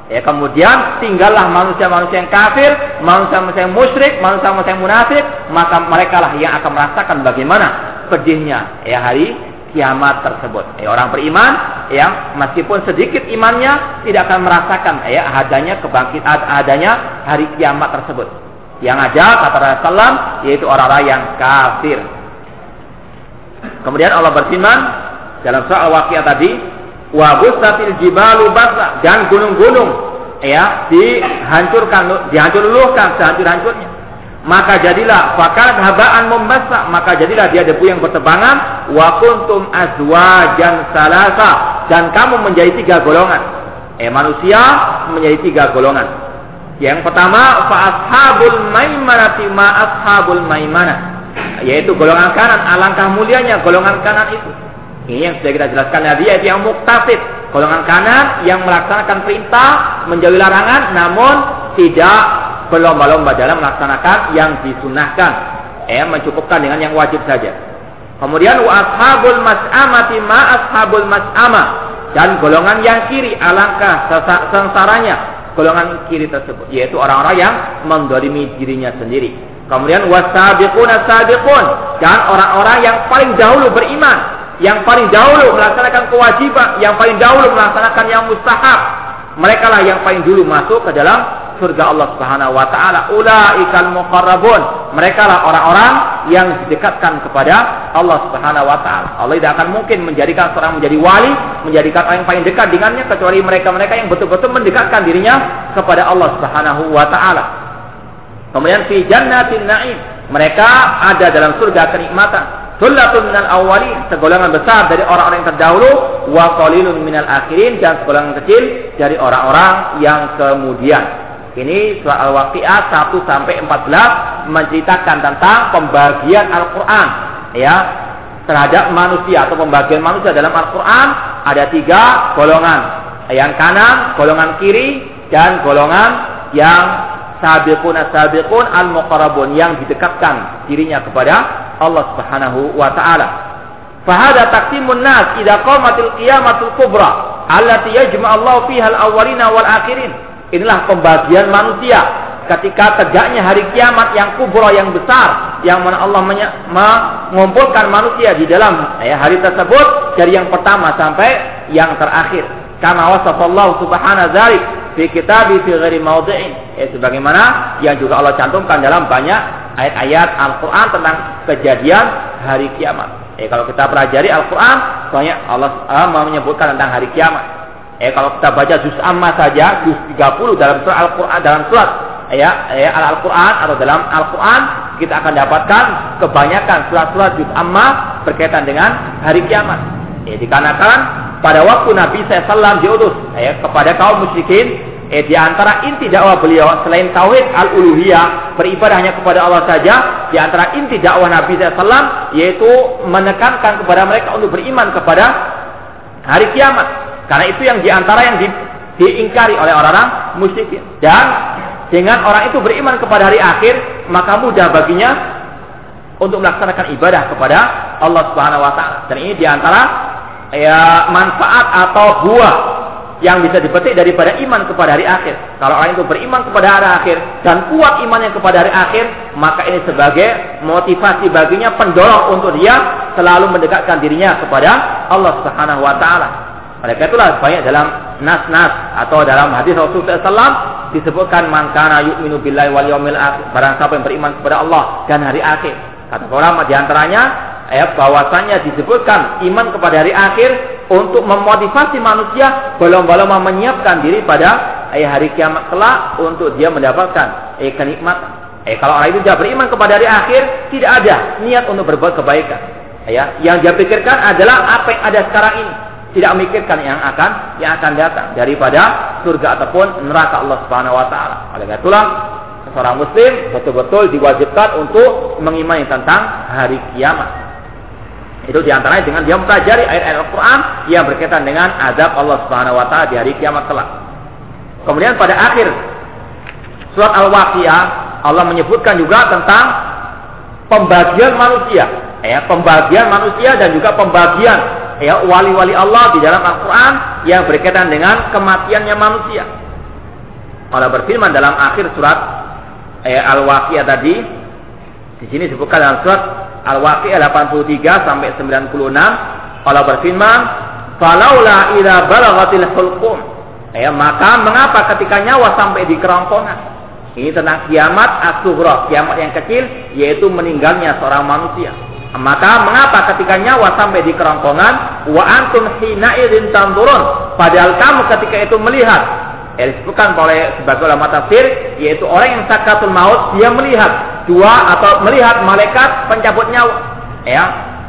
[SPEAKER 1] Kemudian tinggallah manusia-manusia yang kafir, manusia-manusia yang musyrik, manusia-manusia yang munafik, maka mereka lah yang akan merasakan bagaimana pedihnya hari kiamat tersebut. Orang beriman yang meskipun sedikit imannya tidak akan merasakan adanya hari kiamat tersebut. Yang ada, kata Rasulullah, yaitu orang-orang yang kafir. Kemudian Allah berfirman dalam surah Al-Waqi'ah tadi, wa busatil jibalu basa, dan gunung-gunung dihancurkan sehancur-hancurnya. Maka jadilah fakanat habaan mumbassa, maka jadilah dia debu yang bertebangan. Wa kuntum azwajan salasa, dan kamu menjadi 3 golongan. Manusia menjadi 3 golongan. Yang pertama, fa ashabul maimanati ma ashabul maimanah, yaitu golongan kanan. Alangkah mulianya golongan kanan itu. Ini yang sudah kita jelaskan tadi, yaitu yang muktasib, golongan kanan yang melaksanakan perintah, menjauhi larangan, namun tidak berlomba-lomba dalam melaksanakan yang disunahkan, mencukupkan dengan yang wajib saja. Kemudian wa ashabul mas'amati ma ashabul mas'amah, dan golongan yang kiri, alangkah sengsaranya golongan kiri tersebut, yaitu orang-orang yang mendolimi dirinya sendiri. Kemudian wasabiquna sabiqun, dan orang-orang yang paling dahulu beriman, yang paling dahulu melaksanakan kewajiban, yang paling dahulu melaksanakan yang mustahab. Mereka lah yang paling dulu masuk ke dalam surga Allah Subhanahu wa taala. Ulaikal muqarrabun. Mereka lah orang-orang yang didekatkan kepada Allah Subhanahu wa taala. Allah tidak akan mungkin menjadikan seorang menjadi wali, menjadikan orang yang paling dekat dengannya kecuali mereka-mereka yang betul-betul mendekatkan dirinya kepada Allah Subhanahu wa taala. Kemudian fi jannatin na'im, mereka ada dalam surga kenikmatan. Sullatun minal awwalin, segolongan besar dari orang-orang yang terdahulu, wa qalilun minal akhirin, dan segolongan kecil dari orang-orang yang kemudian. Ini surah Al-Waqiah 1 sampai 14 menceritakan tentang pembagian Al-Qur'an ya terhadap manusia, atau pembagian manusia dalam Al-Qur'an ada 3 golongan. Yang kanan, golongan kiri, dan golongan yang sabiqun al-muqarrabun, yang didekatkan dirinya kepada Allah Subhanahu wa taala. Fa hadza taqsimun nas idza qamatil qiyamatul kubra allati yajma'u Allah fiha al-awwalina wal akhirin. Inilah pembagian manusia ketika tegaknya hari kiamat yang kubra, yang besar, yang mana Allah mengumpulkan manusia di dalam hari tersebut dari yang pertama sampai yang terakhir. Kama wasafallahu subhanahu dzalik fi kitabi fi ghairi mawdi'in, sebagaimana yang juga Allah cantumkan dalam banyak ayat-ayat Al-Quran tentang kejadian hari kiamat. Kalau kita pelajari Al-Quran, banyak Allah menyebutkan tentang hari kiamat. Kalau kita baca juz amma saja, juz 30 dalam surah Al-Quran, dalam surat Al-Quran atau dalam Al-Quran, kita akan dapatkan kebanyakan surat-surat juz amma berkaitan dengan hari kiamat. Dikarenakan pada waktu Nabi SAW diutus kepada kaum musyrikin, di antara inti dakwah beliau selain tauhid al-uluhiyah, beribadah hanya kepada Allah saja, di antara inti dakwah Nabi SAW yaitu menekankan kepada mereka untuk beriman kepada hari kiamat. Karena itu yang di antara yang diingkari oleh orang-orang musyrikin. Dan dengan orang itu beriman kepada hari akhir, maka mudah baginya untuk melaksanakan ibadah kepada Allah Subhanahu wa taala. Dan ini di antara manfaat atau buah yang bisa dipetik daripada iman kepada hari akhir. Kalau orang itu beriman kepada hari akhir dan kuat imannya kepada hari akhir, maka ini sebagai motivasi baginya, pendorong untuk dia selalu mendekatkan dirinya kepada Allah Subhanahu wa taala. Oleh karena itulah banyak dalam nas-nas atau dalam hadis Rasulullah SAW disebutkan man kana yu'minu billahi wal yawmil akhir, barang siapa yang beriman kepada Allah dan hari akhir. Kata ulama di antaranya bahwasanya disebutkan iman kepada hari akhir untuk memotivasi manusia berlomba-lomba menyiapkan diri pada hari kiamat kelak untuk dia mendapatkan kenikmatan. Kalau orang itu tidak beriman kepada hari akhir, tidak ada niat untuk berbuat kebaikan. Yang dia pikirkan adalah apa yang ada sekarang ini, tidak memikirkan yang akan datang daripada surga ataupun neraka Allah Subhanahu wa taala. Oleh karena itulah seorang muslim betul-betul diwajibkan untuk mengimani tentang hari kiamat. Itu diantaranya dengan dia mempelajari ayat-ayat Al-Quran yang berkaitan dengan azab Allah Subhanahu wa taala di hari kiamat kelak. Kemudian pada akhir surat Al-Waqiah Allah menyebutkan juga tentang pembagian manusia, pembagian manusia dan juga pembagian wali-wali Allah di dalam Al-Quran yang berkaitan dengan kematiannya manusia. Allah berfirman dalam akhir surat Al-Waqiah tadi, di sini disebutkan dalam surat Al-Waqiah 83 sampai 96, Allah berfirman, "Falaula idza balaghatil hulqum." Maka mengapa ketika nyawa sampai di kerongkongan. Ini tentang kiamat as-sughra, kiamat yang kecil, yaitu meninggalnya seorang manusia. Maka mengapa ketika nyawa sampai di kerongkongan, wa antum hina idzin tanzurun, padahal kamu ketika itu melihat. Disebutkan oleh sebagai ulama tafsir, yaitu orang yang sakaratul maut, dia melihat melihat malaikat pencabut nyawa.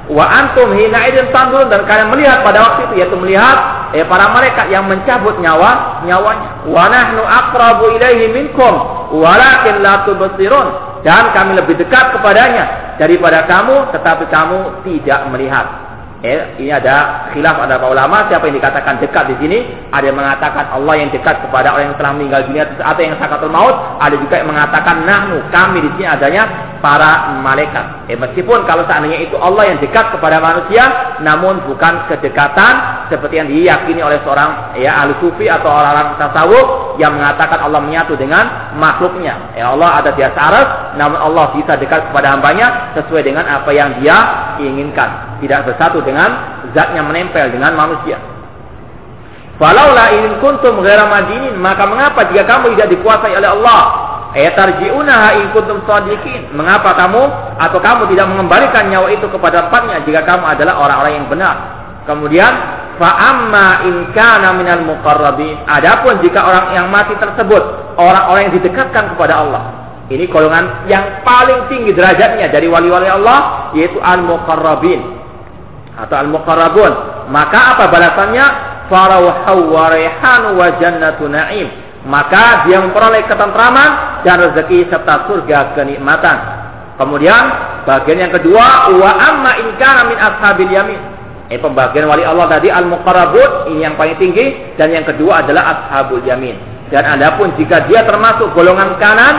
[SPEAKER 1] Wa antum hina idzin tanzurun, dan kalian melihat pada waktu itu, yaitu melihat para malaikat yang mencabut nyawanya. Wa nahnu aqrabu ilaihi minkum walakin la tubsirun, dan kami lebih dekat kepadanya daripada kamu, tetapi kamu tidak melihat. Ini ada khilaf ada para ulama siapa yang dikatakan dekat di sini. Ada yang mengatakan Allah yang dekat kepada orang yang telah meninggal dunia atau yang sakaratul maut. Ada juga yang mengatakan nahnu, kami di sini adanya para malaikat. Meskipun kalau seandainya itu Allah yang dekat kepada manusia, namun bukan kedekatan seperti yang diyakini oleh seorang ahli sufi atau orang-orang tasawuf, yang mengatakan Allah menyatu dengan makhluknya. Ya, Allah ada di atas arsy, namun Allah bisa dekat kepada hambanya sesuai dengan apa yang Dia inginkan. Tidak bersatu dengan zatnya menempel dengan manusia. Falaula in kuntum ghaira madinin, maka mengapa jika kamu tidak dikuasai oleh Allah? Tarji'unaha in kuntum shadiqin, mengapa kamu tidak mengembalikan nyawa itu kepada tempatnya jika kamu adalah orang-orang yang benar? Kemudian fa amma in kana minal muqarrabin, adapun jika orang yang mati tersebut orang-orang yang didekatkan kepada Allah, ini golongan yang paling tinggi derajatnya dari wali-wali Allah, yaitu al-muqarrabin atau al-muqarrabun, maka apa balasannya? Farauhu wa rayhanu wa jannatu na'im, maka dia memperoleh ketentraman dan rezeki serta surga kenikmatan. Kemudian bagian yang kedua, wa amma in kana min ashabil yamin, pembagian wali Allah tadi al-muqarrabun ini yang paling tinggi, dan yang kedua adalah ashabul yamin. Dan adapun jika dia termasuk golongan kanan,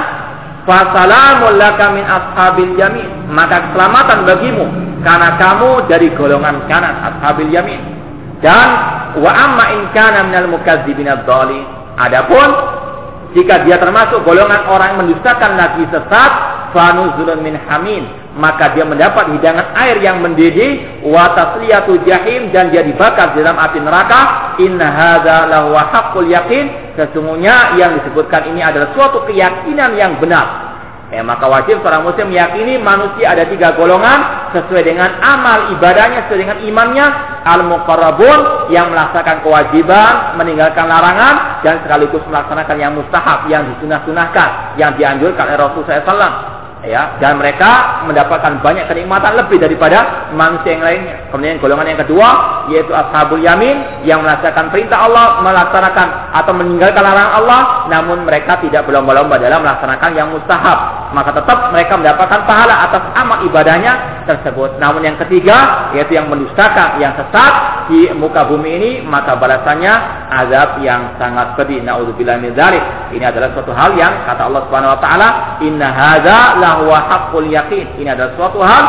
[SPEAKER 1] fa salamul laka min ashabil yamin, maka keselamatan bagimu karena kamu dari golongan kanan ashabil yamin. Dan wa amma in kana minal mukazzibin adh-dhalin, adapun jika dia termasuk golongan orang yang mendustakan Nabi sesat, fa nuzulun min hamim, maka dia mendapat hidangan air yang mendidih, wa tasliyatu jahim, dan dia dibakar di dalam api neraka. Inna hadza lahu haqqul yaqin, sesungguhnya yang disebutkan ini adalah suatu keyakinan yang benar. Maka wajib seorang muslim meyakini manusia ada 3 golongan sesuai dengan amal ibadahnya, sesuai dengan imannya. Al-muqarrabun yang melaksanakan kewajiban, meninggalkan larangan, dan sekaligus melaksanakan yang mustahab, yang disunah-sunahkan, yang dianjurkan oleh Rasulullah SAW. Dan mereka mendapatkan banyak kenikmatan lebih daripada manusia yang lainnya. Kemudian golongan yang kedua yaitu ashabul yamin, yang melaksanakan perintah Allah, melaksanakan atau meninggalkan larangan Allah, namun mereka tidak berlomba-lomba dalam melaksanakan yang mustahab, maka tetap mereka mendapatkan pahala atas amal ibadahnya tersebut. Namun yang ketiga yaitu yang mendustakan, yang sesat di muka bumi ini, maka balasannya azab yang sangat pedih. Naudzubillah min dzalik. Ini adalah suatu hal yang kata Allah Subhanahu wa taala, inna hadza lahu haqqul yaqin, ini adalah suatu hal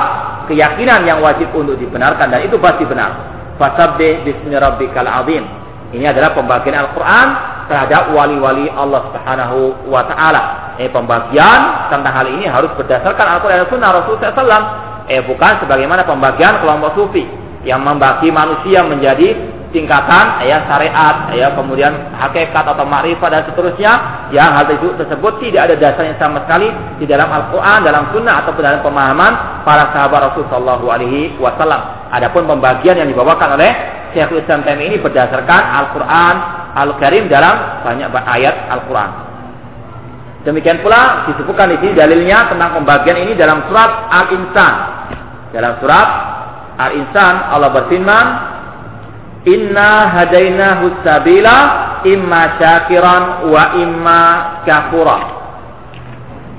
[SPEAKER 1] keyakinan yang wajib untuk dibenarkan, dan itu pasti benar. Fasabbih bismi rabbikal azim. Ini adalah pembagian Al-Qur'an terhadap wali-wali Allah Subhanahu wa taala. Pembagian tentang hal ini harus berdasarkan Al-Qur'an dan Sunnah Rasulullah SAW. Bukan sebagaimana pembagian kelompok sufi yang membagi manusia menjadi tingkatan syariat, kemudian hakikat atau ma'rifat dan seterusnya, yang hal tersebut tidak ada dasarnya sama sekali di dalam Al-Quran, dalam Sunnah ataupun dalam pemahaman para sahabat Rasulullah SAW. Adapun pembagian yang dibawakan oleh Syekhul Islam Taimiyah ini berdasarkan Al-Quran Al-Karim dalam banyak ayat Al-Quran. Demikian pula disebutkan di sini dalilnya tentang pembagian ini dalam surat Al-Insan. Dalam surat Al-Insan Allah berfirman, inna hadainahu sabila imma syakiran wa imma kafura.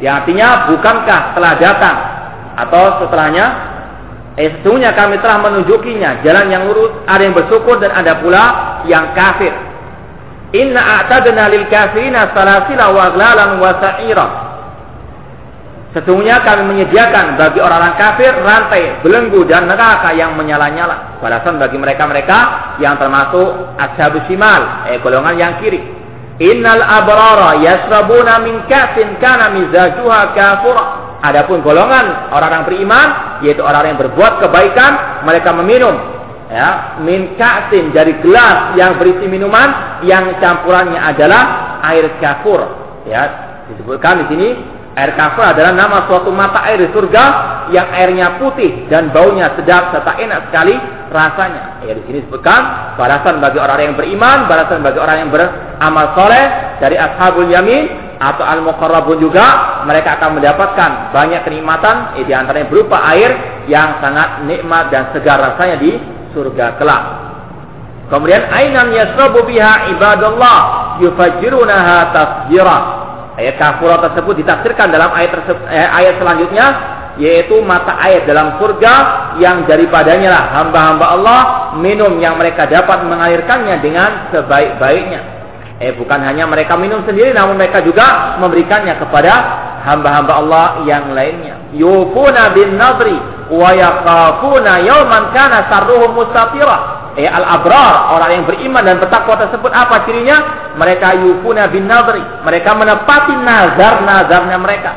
[SPEAKER 1] Yang artinya, bukankah telah datang atau setelahnya, sesungguhnya kami telah menunjukinya jalan yang lurus, ada yang bersyukur dan ada pula yang kafir. Inna a'tadna lil kafirina salasila wa aghlalan wa sa'ira. Sesungguhnya kami menyediakan bagi orang-orang kafir rantai, belenggu dan neraka yang menyala-nyala. Balasan bagi mereka-mereka yang termasuk ashabus shimal, golongan yang kiri. Innal abrara yasrabuna min ka'sin kana mizajuha kafura. Adapun golongan orang-orang beriman, yaitu orang yang berbuat kebaikan, mereka meminum min ka'sin, dari gelas yang berisi minuman yang campurannya adalah air kafur. Disebutkan di sini air kafur adalah nama suatu mata air di surga yang airnya putih dan baunya sedap serta enak sekali rasanya. Di sini disebutkan balasan bagi orang yang beriman, balasan bagi orang yang beramal soleh dari ashabul yamin atau al-muqarrabun juga, mereka akan mendapatkan banyak kenikmatan, di antaranya berupa air yang sangat nikmat dan segar rasanya di surga kelak. Kemudian ainan yasrabu biha ibadallah yufajjirunaha tasjira. Ayat kafurah tersebut ditafsirkan dalam ayat selanjutnya, yaitu mata air dalam surga yang daripadanya lah hamba-hamba Allah minum, yang mereka dapat mengalirkannya dengan sebaik-baiknya. Bukan hanya mereka minum sendiri, namun mereka juga memberikannya kepada hamba-hamba Allah yang lainnya. Yufuna bin nadri wa yakhafuna yawman kana sarruhu mustatira. Al-abrar, orang yang beriman dan bertakwa tersebut, apa cirinya? mereka yufuna bin nadri, mereka menepati nazar-nazarnya mereka.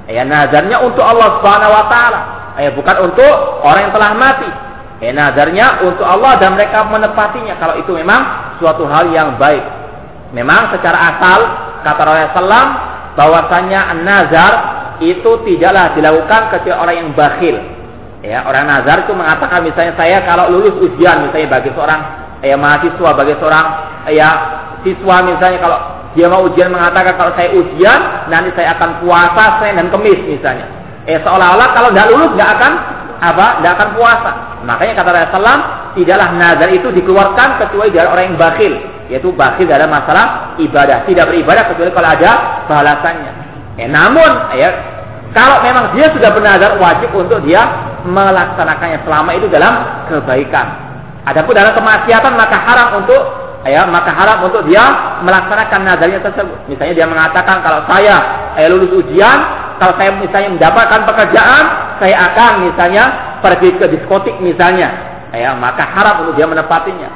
[SPEAKER 1] Ya, nazarnya untuk Allah Subhanahu wa taala. Ya, bukan untuk orang yang telah mati. Ya, nazarnya untuk Allah dan mereka menepatinya kalau itu memang suatu hal yang baik. Memang secara asal kata Rasulullah SAW bahwasanya nazar itu tidaklah dilakukan kecuali orang yang bakhil. Ya, orang nazar itu mengatakan misalnya saya kalau lulus ujian misalnya bagi seorang mahasiswa, bagi seorang siswa misalnya kalau dia mau ujian mengatakan kalau saya ujian nanti saya akan puasa Senin dan Kamis misalnya. Seolah-olah kalau tidak lulus tidak akan puasa. Makanya kata Rasulullah tidaklah nazar itu dikeluarkan kecuali dari orang yang bakhil, yaitu bakhil dalam masalah ibadah, tidak beribadah kecuali kalau ada balasannya. Namun kalau memang dia sudah bernazar wajib untuk dia melaksanakannya selama itu dalam kebaikan. Adapun dalam kemaksiatan maka haram untuk dia melaksanakan nazarnya tersebut. Misalnya dia mengatakan kalau saya lulus ujian, kalau saya misalnya mendapatkan pekerjaan, saya akan misalnya pergi ke diskotik misalnya, maka haram untuk dia menepatinya.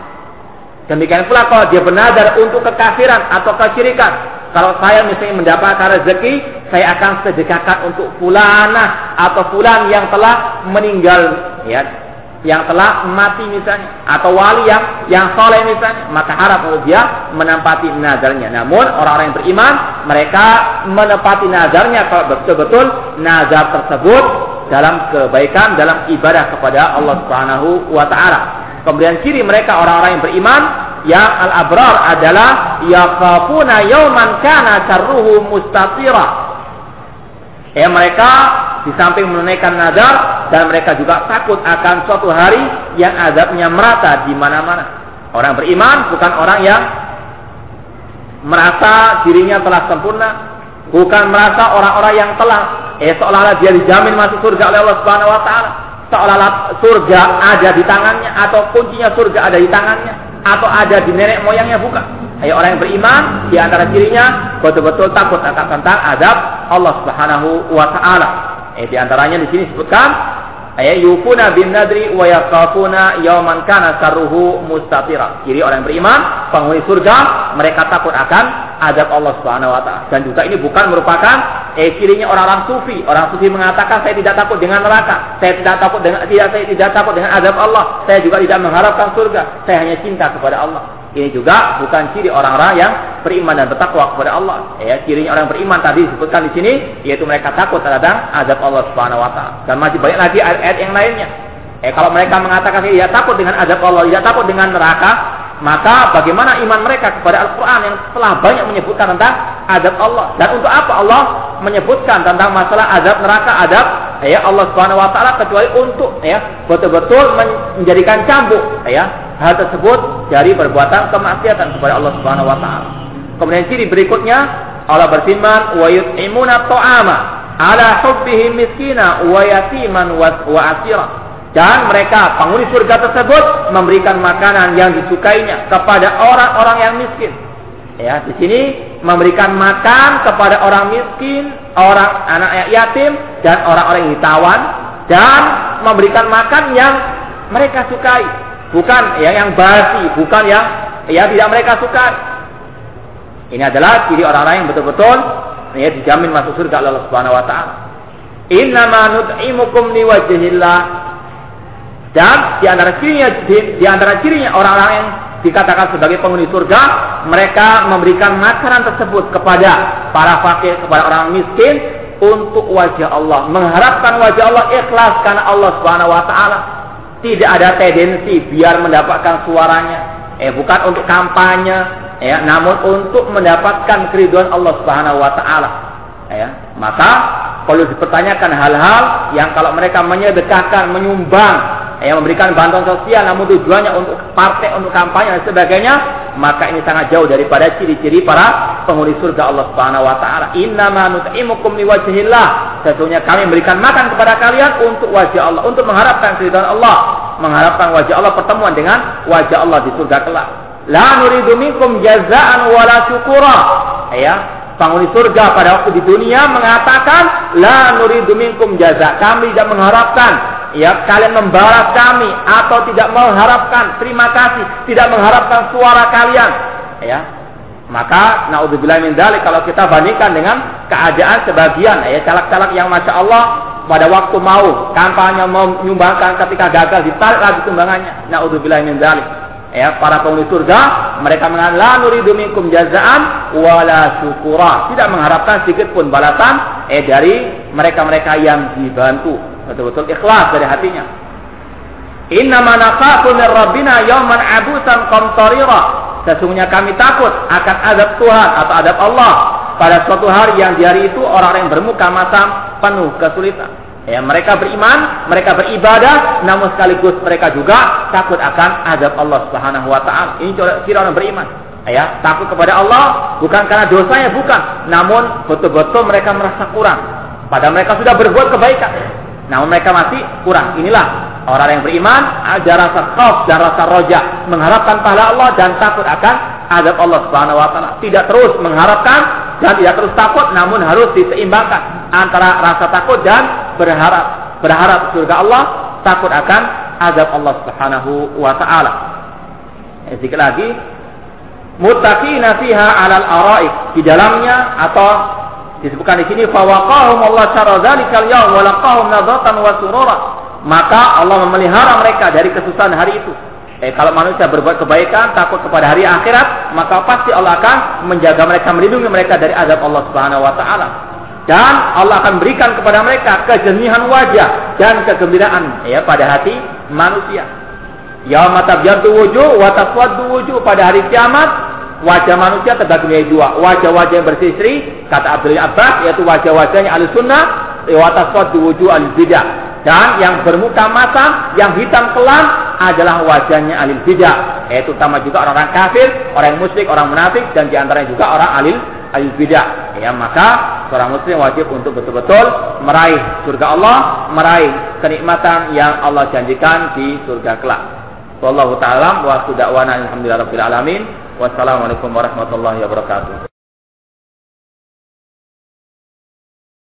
[SPEAKER 1] Demikian pula kalau dia bernazar untuk kekafiran atau kesyirikan, kalau saya misalnya mendapatkan rezeki, saya akan sedekahkan untuk fulanah atau fulan yang telah meninggal, yang telah mati misalnya, atau wali yang soleh misalnya, maka haram untuk dia menempati nazarnya. Namun orang-orang yang beriman mereka menepati nazarnya kalau betul-betul nazar tersebut dalam kebaikan, dalam ibadah kepada Allah Subhanahu wa taala. Kemudian ciri mereka orang-orang yang beriman yang al-abrar adalah yakhafuna yauman kana syarruhu mustatira. Mereka di samping menunaikan nazar dan mereka juga takut akan suatu hari yang azabnya merata di mana-mana. Orang beriman bukan orang yang merasa dirinya telah sempurna, bukan merasa orang-orang yang telah seolah-olah dia dijamin masuk surga oleh Allah Subhanahu wa taala, seolah-olah surga ada di tangannya atau kuncinya surga ada di tangannya atau ada di nenek moyangnya, bukan. Orang yang beriman di antara cirinya betul-betul takut akan tentang azab Allah Subhanahu wa taala. Di antaranya di sini disebutkan yufuna bin nadri wa yaqafuna yauman kana syarruhu mustatira. Ciri orang yang beriman, penghuni surga, mereka takut akan azab Allah Subhanahu wa taala. Dan juga ini bukan merupakan cirinya orang-orang sufi. Orang sufi mengatakan saya tidak takut dengan neraka, saya tidak takut dengan azab Allah, saya juga tidak mengharapkan surga, saya hanya cinta kepada Allah. Ini juga bukan ciri orang-orang yang beriman dan bertakwa kepada Allah. Cirinya orang beriman tadi disebutkan di sini, yaitu mereka takut terhadap azab Allah Subhanahu wa taala. Dan masih banyak lagi ayat-ayat yang lainnya. Kalau mereka mengatakan tidak takut dengan azab Allah, tidak takut dengan neraka, maka bagaimana iman mereka kepada Al-Quran yang telah banyak menyebutkan tentang azab Allah? Dan untuk apa Allah menyebutkan tentang masalah azab neraka, azab Allah Subhanahu wa taala, kecuali untuk betul-betul menjadikan cambuk hal tersebut dari perbuatan kemaksiatan kepada Allah Subhanahu wa taala. Kemudian ciri berikutnya Allah berfirman wa yut'imuna ta'ama ala hubbihi miskina wa yatiman wa asira. Dan mereka penghuni surga tersebut memberikan makanan yang disukainya kepada orang-orang yang miskin. Di sini memberikan makan kepada orang miskin, orang anak yatim dan orang-orang yang ditawan, dan memberikan makan yang mereka sukai, bukan yang basi, bukan yang tidak mereka sukai. Ini adalah ciri orang-orang yang betul-betul dijamin masuk surga oleh Allah Subhanahu wa taala. Innama nut'imukum liwajhillah. Dan di antara cirinya orang-orang yang dikatakan sebagai penghuni surga, mereka memberikan makanan tersebut kepada para fakir, kepada orang miskin untuk wajah Allah, mengharapkan wajah Allah, ikhlas karena Allah Subhanahu wa taala. Tidak ada tendensi biar mendapatkan suaranya, bukan untuk kampanye, namun untuk mendapatkan keridhaan Allah Subhanahu wa taala. Maka perlu dipertanyakan hal-hal yang kalau mereka menyedekahkan, menyumbang, memberikan bantuan sosial namun tujuannya untuk partai, untuk kampanye dan sebagainya, maka ini sangat jauh daripada ciri-ciri para penghuni surga Allah Subhanahu wa taala. Innama nut'imukum liwajhillah. Sesungguhnya kami memberikan makan kepada kalian untuk wajah Allah, untuk mengharapkan keridhaan Allah, mengharapkan wajah Allah, pertemuan dengan wajah Allah di surga kelak. La nuridu minkum jazaan wala syukura. Penghuni surga pada waktu di dunia mengatakan la nuridu minkum jaza. Kami tidak mengharapkan kalian membalas kami, atau tidak mengharapkan terima kasih, tidak mengharapkan suara kalian. Maka naudzubillah min dzalik, kalau kita bandingkan dengan keadaan sebagian caleg-caleg yang masya Allah pada waktu mau kampanye, mau menyumbangkan, ketika gagal ditarik lagi sumbangannya. Naudzubillah min dzalik. Para penghuni surga mereka mengatakan la nuridu minkum jazaan wala syukura, tidak mengharapkan sedikit pun balasan dari mereka-mereka yang dibantu, betul-betul ikhlas dari hatinya. Innama nakhafu min rabbina yawman abusan qamtarira, sesungguhnya kami takut akan azab Tuhan atau azab Allah pada suatu hari yang di hari itu orang-orang yang bermuka masam penuh kesulitan. Mereka beriman, mereka beribadah, namun sekaligus mereka juga takut akan azab Allah Subhanahu wa taala. Ini kira orang beriman. Takut kepada Allah bukan karena dosanya, bukan, namun betul-betul mereka merasa kurang. Padahal mereka sudah berbuat kebaikan, namun mereka masih kurang. Inilah orang yang beriman, ada rasa khauf dan rasa roja, mengharapkan pahala Allah dan takut akan azab Allah Subhanahu wa taala. Tidak terus mengharapkan dan tidak terus takut, namun harus diseimbangkan antara rasa takut dan berharap surga Allah, takut akan azab Allah Subhanahu wa taala. Sedikit lagi, muttaqina fiha 'alal ara'ik, di dalamnya atau disebutkan di sini fawaqahum Allah syarra dzalikal yaum wa laqahum nadratan wa surura, maka Allah memelihara mereka dari kesusahan hari itu. Kalau manusia berbuat kebaikan, takut kepada hari akhirat, maka pasti Allah akan menjaga mereka, melindungi mereka dari azab Allah Subhanahu wa taala. Dan Allah akan berikan kepada mereka kejernihan wajah dan kegembiraan pada hati manusia. Yauma tabyaddu wujuh wa taswaddu wujuh, pada hari kiamat wajah manusia terbagi menjadi dua, wajah-wajah yang berseri, kata Abdullah Abbas, yaitu wajah-wajahnya ahli sunnah, wa taswaddu wujuh al bidah, dan yang bermuka masam, yang hitam kelam adalah wajahnya ahli bidah, yaitu utama juga orang-orang kafir, orang musyrik, orang munafik, dan diantaranya juga orang ahli bidah. Maka seorang muslim wajib untuk betul-betul meraih surga Allah, meraih kenikmatan yang Allah janjikan di surga kelak. Wallahu ta'ala wa da'wana alhamdulillahirabbil alamin. Wassalamualaikum warahmatullahi wabarakatuh.